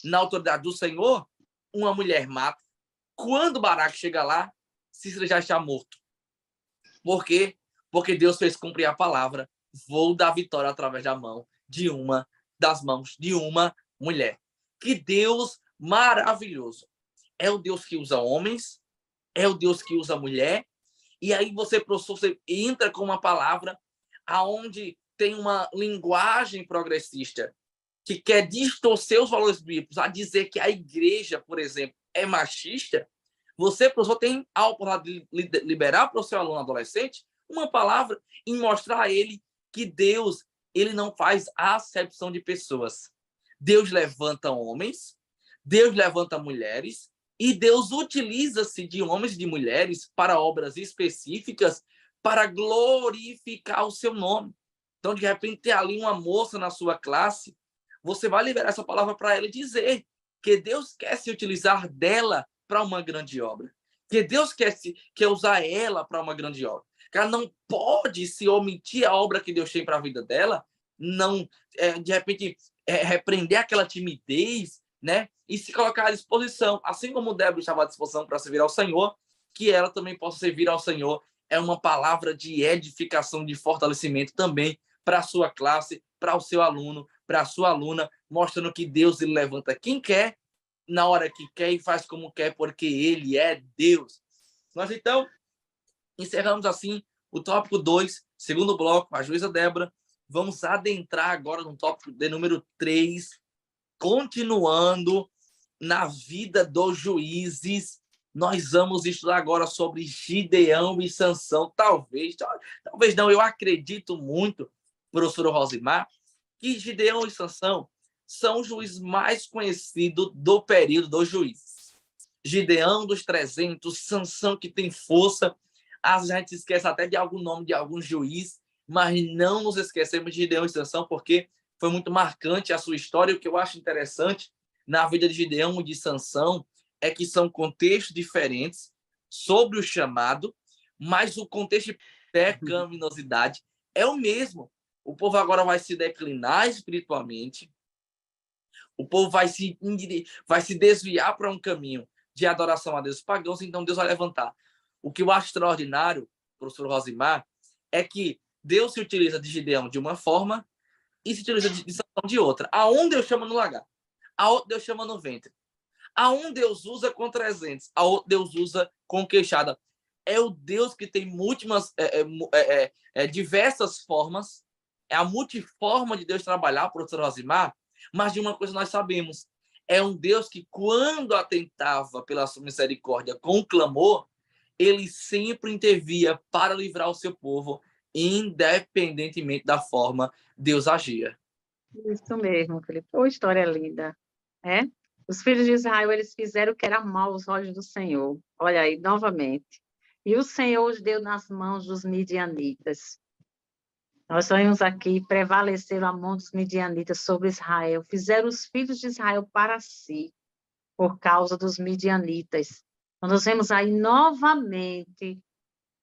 na autoridade do Senhor, uma mulher mata. Quando Baraque chega lá, Cícera já está morto. Por quê? Porque Deus fez cumprir a palavra. Vou dar vitória através das mãos de uma mulher. Que Deus maravilhoso. É o Deus que usa homens, é o Deus que usa mulher. E aí você entra com uma palavra aonde tem uma linguagem progressista que quer distorcer os valores bíblicos, a dizer que a igreja, por exemplo, é machista. Você, professor, tem a oportunidade de liberar para o seu aluno adolescente uma palavra e mostrar a ele que Deus, ele não faz acepção de pessoas. Deus levanta homens, Deus levanta mulheres, e Deus utiliza-se de homens e de mulheres para obras específicas para glorificar o seu nome. Então, de repente, tem ali uma moça na sua classe, você vai liberar essa palavra para ela e dizer que Deus quer se utilizar dela para uma grande obra. Que Deus quer usar ela para uma grande obra. Que ela não pode se omitir a obra que Deus tem para a vida dela, não, de repente, repreender aquela timidez, né? E se colocar à disposição, assim como Débora estava à disposição para servir ao Senhor, que ela também possa servir ao Senhor. É uma palavra de edificação, de fortalecimento também para a sua classe, para o seu aluno, para a sua aluna, mostrando que Deus ele levanta quem quer, na hora que quer e faz como quer, porque ele é Deus. Nós, então, encerramos assim o tópico 2, segundo bloco, a juíza Débora. Vamos adentrar agora no tópico de número 3, continuando na vida dos juízes. Nós vamos estudar agora sobre Gideão e Sansão. Talvez não, eu acredito muito, professor Rosimar, que Gideão e Sansão são os juízes mais conhecidos do período dos juízes. Gideão dos 300, Sansão que tem força. A gente esquece até de algum nome de algum juiz, mas não nos esquecemos de Gideão e Sansão, porque foi muito marcante a sua história. E o que eu acho interessante na vida de Gideão e de Sansão é que são contextos diferentes sobre o chamado, mas o contexto de pecaminosidade é o mesmo. O povo agora vai se declinar espiritualmente. O povo vai se desviar para um caminho de adoração a Deus pagãos, então Deus vai levantar. O que eu acho extraordinário, professor Rosimar, é que Deus se utiliza de Gideão de uma forma e se utiliza de Sansão de outra. A um Deus chama no lagar, a outro Deus chama no ventre. A um Deus usa com 300, a outro Deus usa com queixada. É o Deus que tem diversas formas, é a multiforma de Deus trabalhar, professor Rosimar, mas de uma coisa nós sabemos, é um Deus que, quando atentava pela sua misericórdia com clamor, ele sempre intervia para livrar o seu povo, independentemente da forma Deus agia. Isso mesmo, Felipe. Ô, história linda, né? Os filhos de Israel, eles fizeram o que era mal aos olhos do Senhor. Olha aí, novamente. E o Senhor os deu nas mãos dos midianitas. Nós vemos aqui, prevaleceram a mão dos midianitas sobre Israel. Fizeram os filhos de Israel para si, por causa dos midianitas. Então, nós vemos aí novamente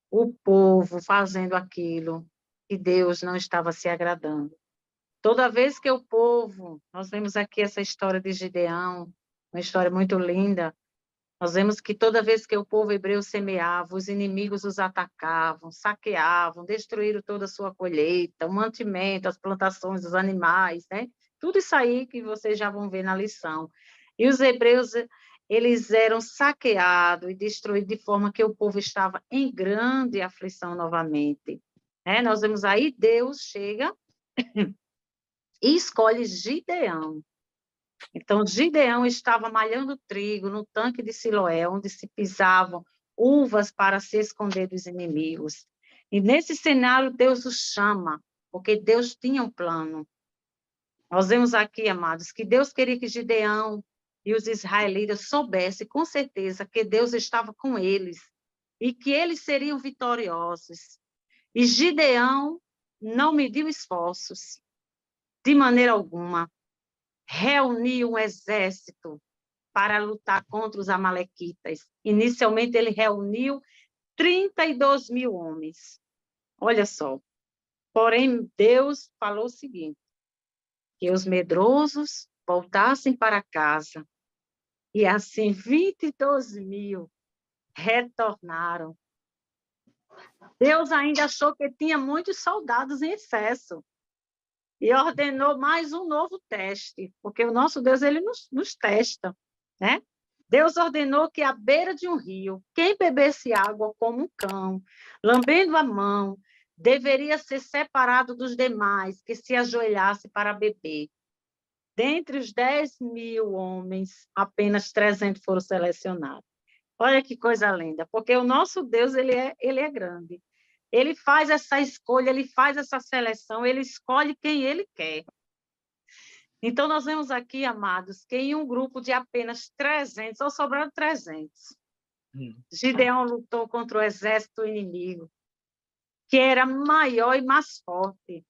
o povo fazendo aquilo que Deus não estava se agradando. Toda vez que o povo, nós vemos aqui essa história de Gideão, uma história muito linda, nós vemos que toda vez que o povo hebreu semeava, os inimigos os atacavam, saqueavam, destruíram toda a sua colheita, o mantimento, as plantações, os animais, né? Tudo isso aí que vocês já vão ver na lição. E os hebreus, eles eram saqueados e destruídos de forma que o povo estava em grande aflição novamente. Né? Nós vemos aí, Deus chega e escolhe Gideão. Então, Gideão estava malhando trigo no tanque de Siloé, onde se pisavam uvas para se esconder dos inimigos. E nesse cenário, Deus o chama, porque Deus tinha um plano. Nós vemos aqui, amados, que Deus queria que Gideão e os israelitas soubessem com certeza que Deus estava com eles e que eles seriam vitoriosos. E Gideão não mediu esforços, de maneira alguma. Reuniu um exército para lutar contra os amalequitas. Inicialmente, ele reuniu 32 mil homens. Olha só. Porém, Deus falou o seguinte, que os medrosos voltassem para casa. E assim, 22 mil retornaram. Deus ainda achou que tinha muitos soldados em excesso. E ordenou mais um novo teste, porque o nosso Deus, ele nos testa, né? Deus ordenou que à beira de um rio, quem bebesse água como um cão, lambendo a mão, deveria ser separado dos demais que se ajoelhasse para beber. Dentre os 10 mil homens, apenas 300 foram selecionados. Olha que coisa linda, porque o nosso Deus, ele é grande. Ele faz essa escolha, ele faz essa seleção, ele escolhe quem ele quer. Então, nós vemos aqui, amados, que em um grupo de apenas 300, só sobraram 300. Gideão lutou contra o exército inimigo, que era maior e mais forte.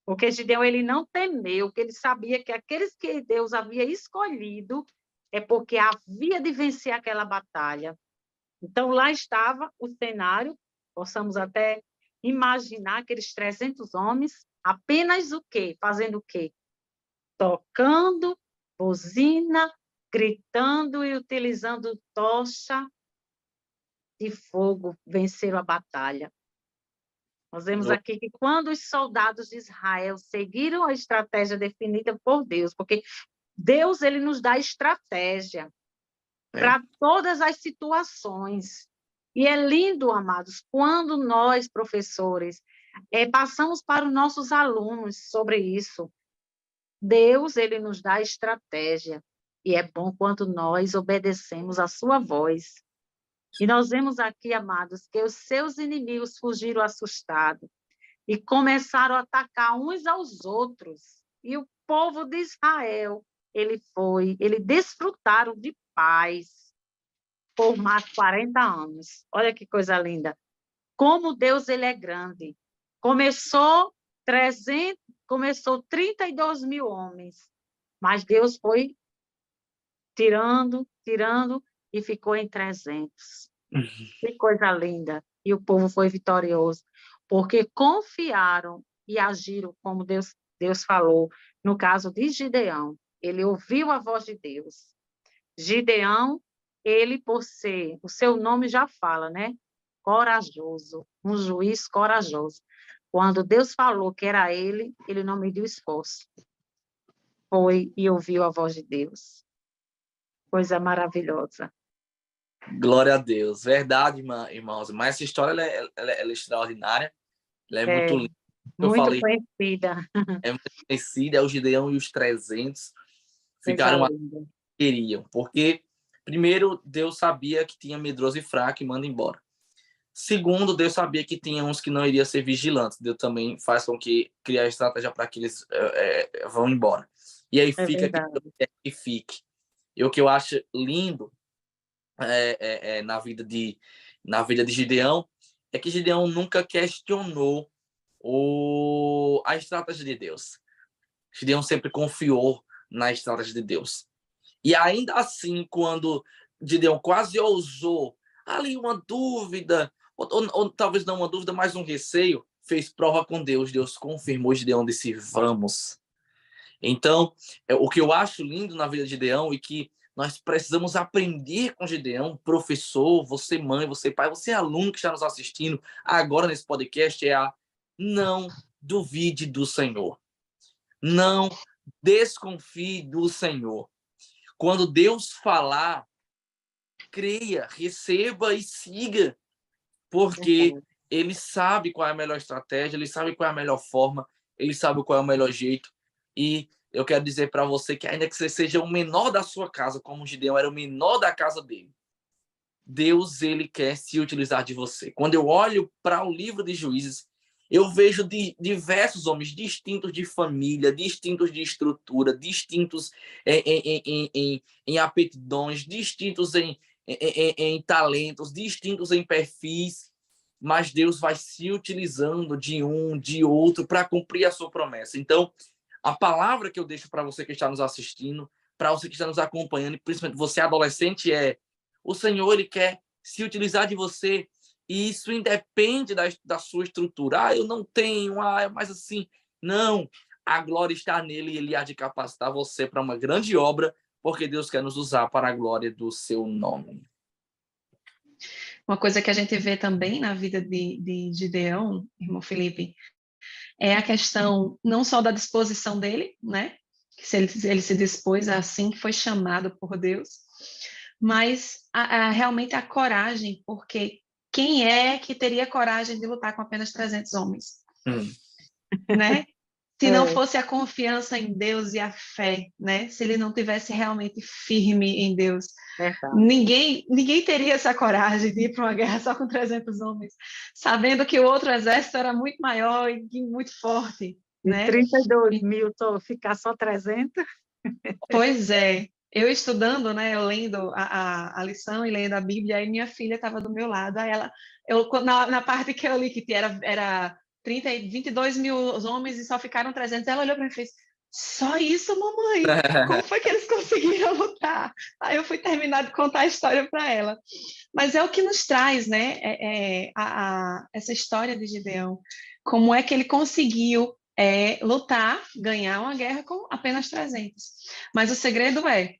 Porque Gideão, ele não temeu, porque ele sabia que aqueles que Deus havia escolhido é porque havia de vencer aquela batalha. Então, lá estava o cenário, possamos até imaginar aqueles 300 homens, apenas o quê? Fazendo o quê? Tocando, buzina, gritando e utilizando tocha de fogo, venceram a batalha. Nós vemos aqui que quando os soldados de Israel seguiram a estratégia definida por Deus, porque Deus, ele nos dá estratégia para todas as situações. E é lindo, amados, quando nós, professores, passamos para os nossos alunos sobre isso. Deus, ele nos dá estratégia. E é bom quando nós obedecemos a sua voz. E nós vemos aqui, amados, que os seus inimigos fugiram assustados e começaram a atacar uns aos outros. E o povo de Israel, ele desfrutaram de paz por mais 40 anos. Olha que coisa linda. Como Deus, ele é grande. Começou 32 mil homens, mas Deus foi tirando, e ficou em 300. Que coisa linda. E o povo foi vitorioso, porque confiaram e agiram como Deus falou, no caso de Gideão. ele ouviu a voz de Deus. Gideão, ele, por ser, o seu nome já fala, né? Corajoso, um juiz corajoso. Quando Deus falou que era ele, ele não mediu esforço. Foi e ouviu a voz de Deus. Coisa maravilhosa. Glória a Deus. Verdade, irmãos. Mas essa história ela é extraordinária. Ela é muito linda. Eu Muito falei, conhecida. é muito conhecida. É o Gideão e os 300 Coisa ficaram linda. queriam. Porque, primeiro, Deus sabia que tinha medroso e fraco e manda embora. Segundo, Deus sabia que tinha uns que não iriam ser vigilantes. Deus também faz com que criar estratégia para que eles vão embora. E aí É fica verdade. que fique. E o que eu acho lindo na vida de Gideão é que Gideão nunca questionou a estratégia de Deus. Gideão sempre confiou na estratégia de Deus. E ainda assim, quando Gideão quase ousou ali uma dúvida, ou talvez não uma dúvida, mas um receio, fez prova com Deus. Deus confirmou, Gideão disse, vamos. Então, o que eu acho lindo na vida de Gideão e que nós precisamos aprender com Gideão, professor, você mãe, você pai, você aluno que está nos assistindo agora nesse podcast, não duvide do Senhor. Não desconfie do Senhor. Quando Deus falar, creia, receba e siga, porque ele sabe qual é a melhor estratégia, ele sabe qual é a melhor forma, ele sabe qual é o melhor jeito. E eu quero dizer para você que ainda que você seja o menor da sua casa, como Gideão era o menor da casa dele, Deus, ele quer se utilizar de você. Quando eu olho para o livro de Juízes, eu vejo diversos homens distintos de família, distintos de estrutura, distintos em aptidões, distintos em talentos, distintos em perfis, mas Deus vai se utilizando de um, de outro, para cumprir a sua promessa. Então, a palavra que eu deixo para você que está nos assistindo, para você que está nos acompanhando, e principalmente você adolescente, o Senhor, ele quer se utilizar de você, e isso independe da sua estrutura. Eu não tenho, mas assim, não. A glória está nele e ele há de capacitar você para uma grande obra, porque Deus quer nos usar para a glória do seu nome. Uma coisa que a gente vê também na vida de Gideão, irmão Felipe, é a questão não só da disposição dele, né? Que se ele se dispôs assim, que foi chamado por Deus, mas realmente a coragem, porque quem é que teria coragem de lutar com apenas 300 homens? Né? Se não fosse a confiança em Deus e a fé, né? Se ele não tivesse realmente firme em Deus, ninguém teria essa coragem de ir para uma guerra só com 300 homens, sabendo que o outro exército era muito maior e muito forte, né? 32 mil, ficar só 300? Pois é. Eu estudando, né, eu lendo a lição e lendo a Bíblia, aí minha filha estava do meu lado, aí na parte que eu li que era 22 mil homens e só ficaram 300, ela olhou para mim e fez, só isso, mamãe? Como foi que eles conseguiram lutar? Aí eu fui terminar de contar a história para ela. Mas é o que nos traz, né, essa história de Gideão. Como é que ele conseguiu lutar, ganhar uma guerra com apenas 300. Mas o segredo é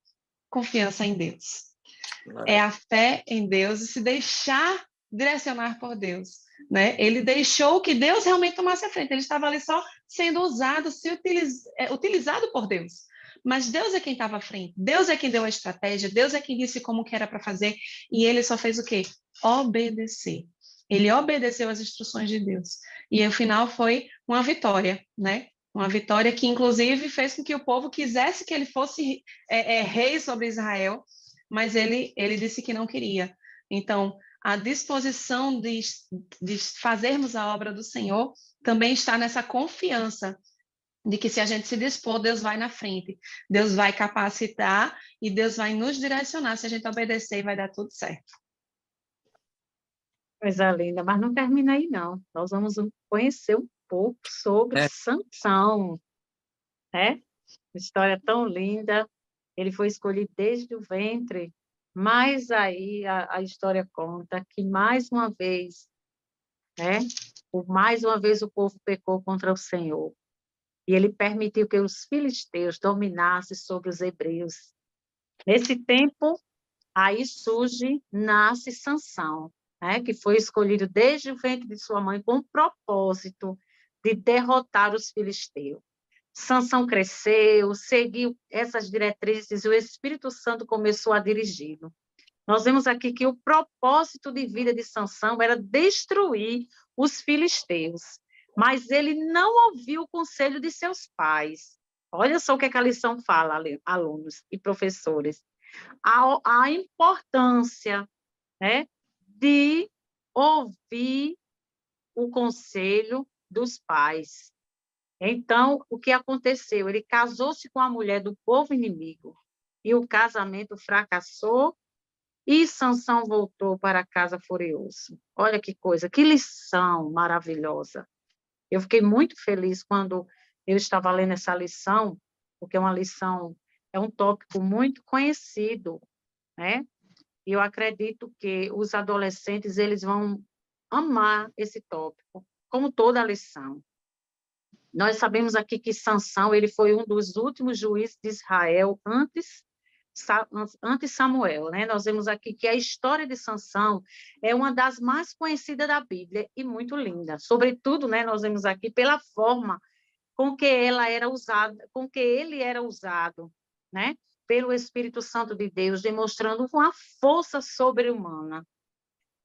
confiança em Deus. É a fé em Deus e se deixar direcionar por Deus. Né? Ele deixou que Deus realmente tomasse a frente. Ele estava ali só sendo usado, utilizado por Deus. Mas Deus é quem estava à frente. Deus é quem deu a estratégia. Deus é quem disse como que era para fazer. E ele só fez o quê? Obedecer. Ele obedeceu às instruções de Deus. E o final foi uma vitória, né? Uma vitória que, inclusive, fez com que o povo quisesse que ele fosse rei sobre Israel, mas ele disse que não queria. Então, a disposição de fazermos a obra do Senhor também está nessa confiança de que se a gente se dispor, Deus vai na frente, Deus vai capacitar e Deus vai nos direcionar. Se a gente obedecer, vai dar tudo certo. Coisa linda, mas não termina aí, não. Nós vamos conhecer um pouco sobre Sansão, né? História tão linda. Ele foi escolhido desde o ventre, mas aí a história conta que mais uma vez, né? Mais uma vez o povo pecou contra o Senhor. e ele permitiu que os filisteus dominassem sobre os hebreus. Nesse tempo, aí nasce Sansão, né, que foi escolhido desde o ventre de sua mãe com o propósito de derrotar os filisteus. Sansão cresceu, seguiu essas diretrizes e o Espírito Santo começou a dirigi-lo. Nós vemos aqui que o propósito de vida de Sansão era destruir os filisteus, mas ele não ouviu o conselho de seus pais. Olha só o que a lição fala, alunos e professores. A importância, né, de ouvir o conselho dos pais. Então, o que aconteceu? Ele casou-se com a mulher do povo inimigo e o casamento fracassou e Sansão voltou para casa furioso. Olha que coisa, que lição maravilhosa. Eu fiquei muito feliz quando eu estava lendo essa lição, porque é um tópico muito conhecido, né? E eu acredito que os adolescentes eles vão amar esse tópico, como toda a lição. Nós sabemos aqui que Sansão ele foi um dos últimos juízes de Israel antes Samuel, né? Nós vemos aqui que a história de Sansão é uma das mais conhecidas da Bíblia e muito linda. Sobretudo, né, nós vemos aqui pela forma com que ele era usado, né, pelo Espírito Santo de Deus, demonstrando uma força sobre-humana.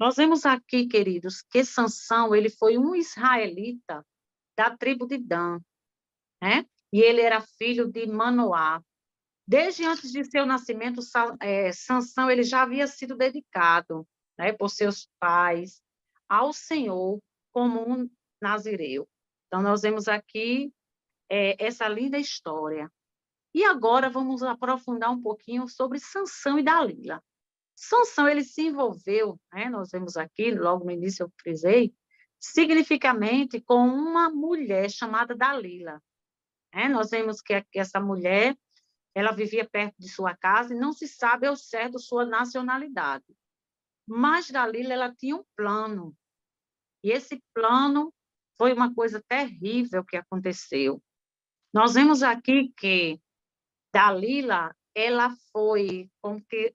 Nós vemos aqui, queridos, que Sansão, ele foi um israelita da tribo de Dan, né? E ele era filho de Manoá. Desde antes de seu nascimento, Sansão ele já havia sido dedicado, né, por seus pais ao Senhor como um nazireu. Então, nós vemos aqui essa linda história. E agora vamos aprofundar um pouquinho sobre Sansão e Dalila. Sansão ele se envolveu, né, nós vemos aqui, logo no início eu frisei, significativamente com uma mulher chamada Dalila. Nós vemos que essa mulher ela vivia perto de sua casa e não se sabe ao certo sua nacionalidade. Mas Dalila, ela tinha um plano. E esse plano foi uma coisa terrível que aconteceu. Nós vemos aqui que Dalila, ela foi,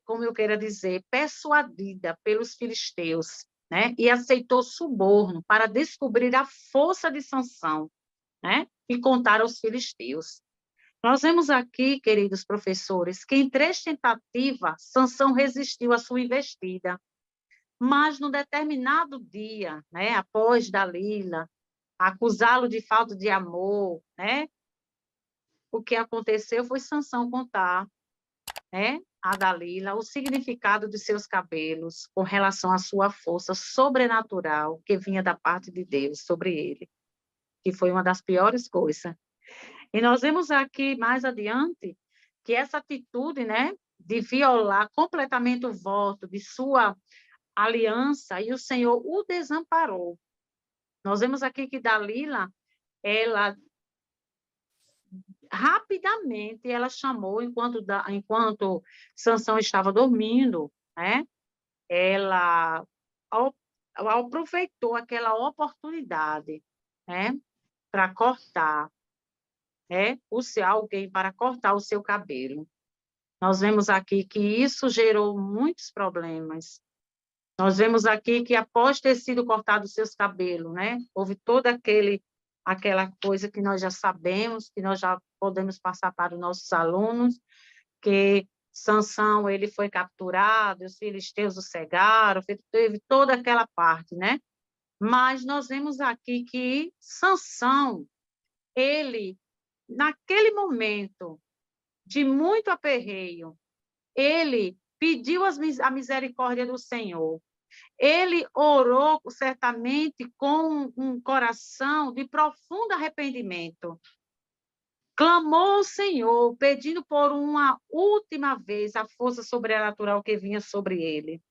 como eu quero dizer, persuadida pelos filisteus, né? E aceitou suborno para descobrir a força de Sansão, né? E contar aos filisteus. Nós vemos aqui, queridos professores, que em 3 tentativas, Sansão resistiu à sua investida. Mas, num determinado dia, né, após Dalila acusá-lo de falta de amor, né, o que aconteceu foi Sansão contar, né, a Dalila o significado de seus cabelos com relação à sua força sobrenatural que vinha da parte de Deus sobre ele, que foi uma das piores coisas. E nós vemos aqui mais adiante que essa atitude, né, de violar completamente o voto de sua aliança e o Senhor o desamparou. Nós vemos aqui que Dalila, ela rapidamente ela chamou enquanto Sansão estava dormindo, né? Ela aproveitou aquela oportunidade, né, para cortar alguém para cortar o seu cabelo. Nós vemos aqui que isso gerou muitos problemas. Nós vemos aqui que após ter sido cortado os seus cabelos, né, houve toda aquela coisa que nós já sabemos, que nós já podemos passar para os nossos alunos, que Sansão ele foi capturado, os filisteus o cegaram, teve toda aquela parte, né? Mas nós vemos aqui que Sansão, ele naquele momento de muito aperreio, ele pediu a misericórdia do Senhor. Ele orou certamente com um coração de profundo arrependimento. Clamou ao Senhor, pedindo por uma última vez a força sobrenatural que vinha sobre ele.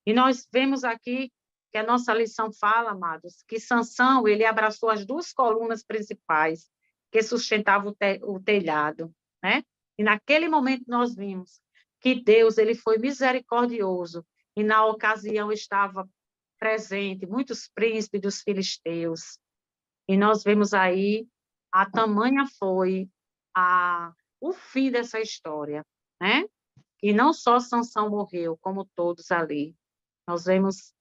E nós vemos aqui que a nossa lição fala, amados, que Sansão ele abraçou as 2 colunas principais que sustentavam o telhado, né? E naquele momento nós vimos que Deus ele foi misericordioso e na ocasião estava presente muitos príncipes dos filisteus. E nós vemos aí A tamanha foi o fim dessa história, né? E não só Sansão morreu, como todos ali. Nós vemos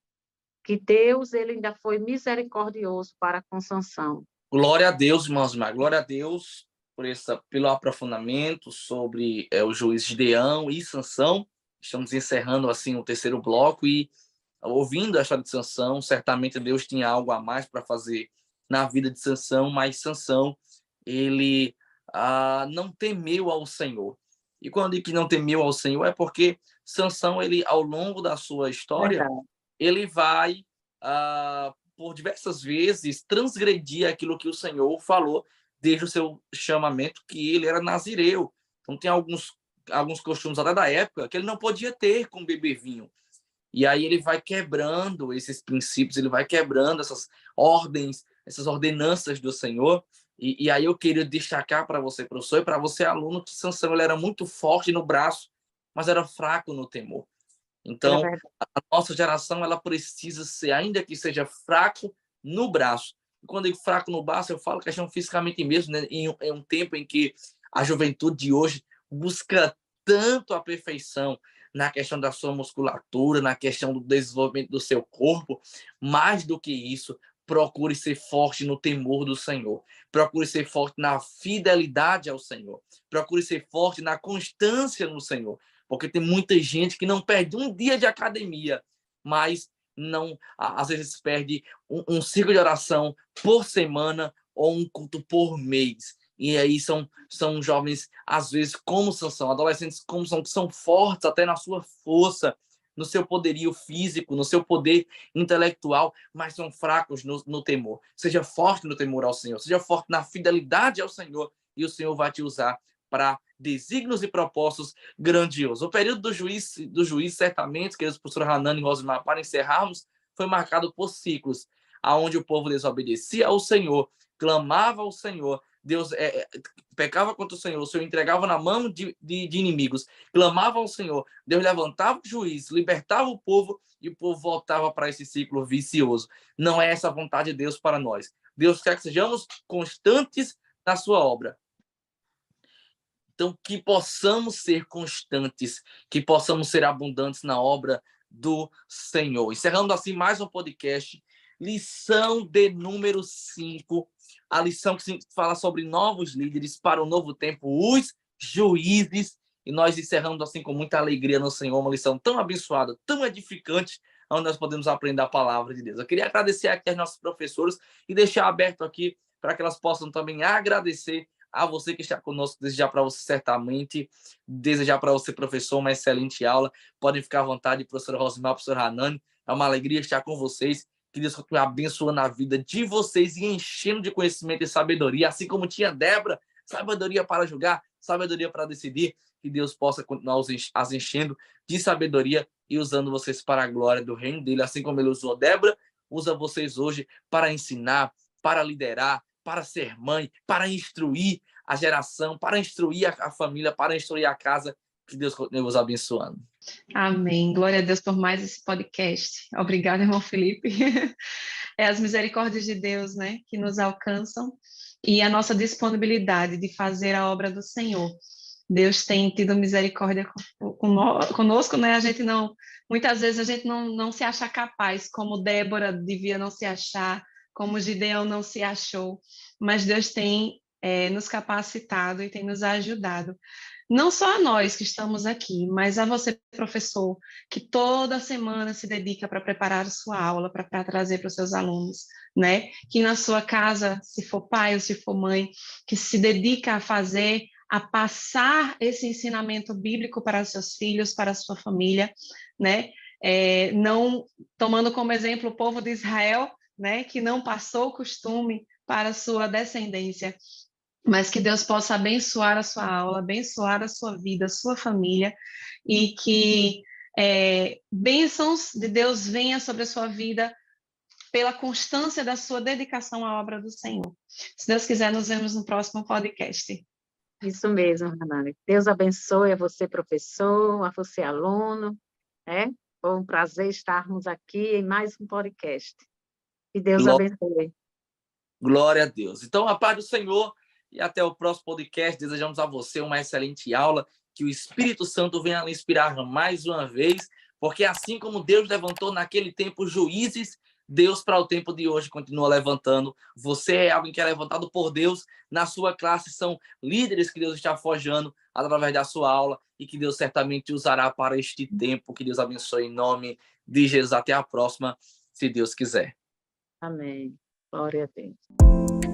que Deus, ele ainda foi misericordioso para com Sansão. Glória a Deus, irmãos, mas glória a Deus pelo aprofundamento sobre o juiz Gideão e Sansão. Estamos encerrando assim o terceiro bloco e ouvindo a história de Sansão, certamente Deus tinha algo a mais para fazer na vida de Sansão, mas Sansão, ele não temeu ao Senhor. E quando eu digo que não temeu ao Senhor, é porque Sansão, ele, ao longo da sua história, Verdade. ele vai, por diversas vezes, transgredir aquilo que o Senhor falou desde o seu chamamento, que ele era nazireu. Então, tem alguns costumes até da época que ele não podia ter com beber vinho. E aí ele vai quebrando esses princípios, ele vai quebrando essas ordens, essas ordenanças do Senhor. E aí eu queria destacar para você, professor, e para você, aluno, que Sansão ele era muito forte no braço, mas era fraco no temor. Então, a nossa geração ela precisa ser, ainda que seja fraco no braço. E quando eu digo fraco no braço, eu falo questão fisicamente mesmo, né? Em um tempo em que a juventude de hoje busca tanto a perfeição na questão da sua musculatura, na questão do desenvolvimento do seu corpo, mais do que isso, procure ser forte no temor do Senhor. Procure ser forte na fidelidade ao Senhor. Procure ser forte na constância no Senhor. Porque tem muita gente que não perde um dia de academia, mas não, às vezes perde um ciclo de oração por semana ou um culto por mês. E aí são jovens, às vezes, como Sansão, adolescentes como Sansão, que são fortes até na sua força, no seu poderio físico, no seu poder intelectual, mas são fracos no temor. Seja forte no temor ao Senhor, seja forte na fidelidade ao Senhor, e o Senhor vai te usar para desígnios e propósitos grandiosos. O período do juiz certamente, queridos professor Hanani e Rosimar, para encerrarmos, foi marcado por ciclos, aonde o povo desobedecia ao Senhor, clamava ao Senhor, Deus pecava contra o Senhor entregava na mão de inimigos, clamava ao Senhor, Deus levantava o juiz, libertava o povo e o povo voltava para esse ciclo vicioso. Não é essa a vontade de Deus para nós. Deus quer que sejamos constantes na sua obra. Então, que possamos ser constantes, que possamos ser abundantes na obra do Senhor. Encerrando assim mais um podcast, lição de número 5, a lição que fala sobre novos líderes para o novo tempo, os juízes. E nós encerramos assim com muita alegria no Senhor, uma lição tão abençoada, tão edificante, onde nós podemos aprender a palavra de Deus. Eu queria agradecer aqui aos nossos professores e deixar aberto aqui para que elas possam também agradecer a você que está conosco, desejar para você certamente, desejar para você, professor, uma excelente aula. Podem ficar à vontade, professora Rosimar, professora Hanani. É uma alegria estar com vocês. Que Deus continue abençoando a vida de vocês e enchendo de conhecimento e sabedoria, assim como tinha Débora, sabedoria para julgar, sabedoria para decidir. Que Deus possa continuar as enchendo de sabedoria e usando vocês para a glória do reino dele, assim como ele usou Débora, usa vocês hoje para ensinar, para liderar, para ser mãe, para instruir a geração, para instruir a família, para instruir a casa. Que Deus continue vos abençoando. Amém. Glória a Deus por mais esse podcast. Obrigada, irmão Felipe. É as misericórdias de Deus, né, que nos alcançam e a nossa disponibilidade de fazer a obra do Senhor. Deus tem tido misericórdia conosco, né? A gente não, muitas vezes a gente não se acha capaz, como Débora devia não se achar, como Gideão não se achou, mas Deus tem nos capacitado e tem nos ajudado. Não só a nós que estamos aqui, mas a você, professor, que toda semana se dedica para preparar a sua aula, para trazer para os seus alunos, né? Que na sua casa, se for pai ou se for mãe, que se dedica a passar esse ensinamento bíblico para os seus filhos, para a sua família, né? Não tomando como exemplo o povo de Israel, né? Que não passou o costume para a sua descendência, mas que Deus possa abençoar a sua aula, abençoar a sua vida, a sua família, e que bênçãos de Deus venham sobre a sua vida pela constância da sua dedicação à obra do Senhor. Se Deus quiser, nos vemos no próximo podcast. Isso mesmo, Hanani. Deus abençoe a você, professor, a você, aluno. Foi um prazer estarmos aqui em mais um podcast. Que Deus abençoe. Glória a Deus. Então, a paz do Senhor e até o próximo podcast. Desejamos a você uma excelente aula, que o Espírito Santo venha lhe inspirar mais uma vez, porque assim como Deus levantou naquele tempo juízes, Deus, para o tempo de hoje, continua levantando. Você é alguém que é levantado por Deus. Na sua classe são líderes que Deus está forjando através da sua aula e que Deus certamente usará para este tempo. Que Deus abençoe em nome de Jesus. Até a próxima, se Deus quiser. Amém. Glória a Deus.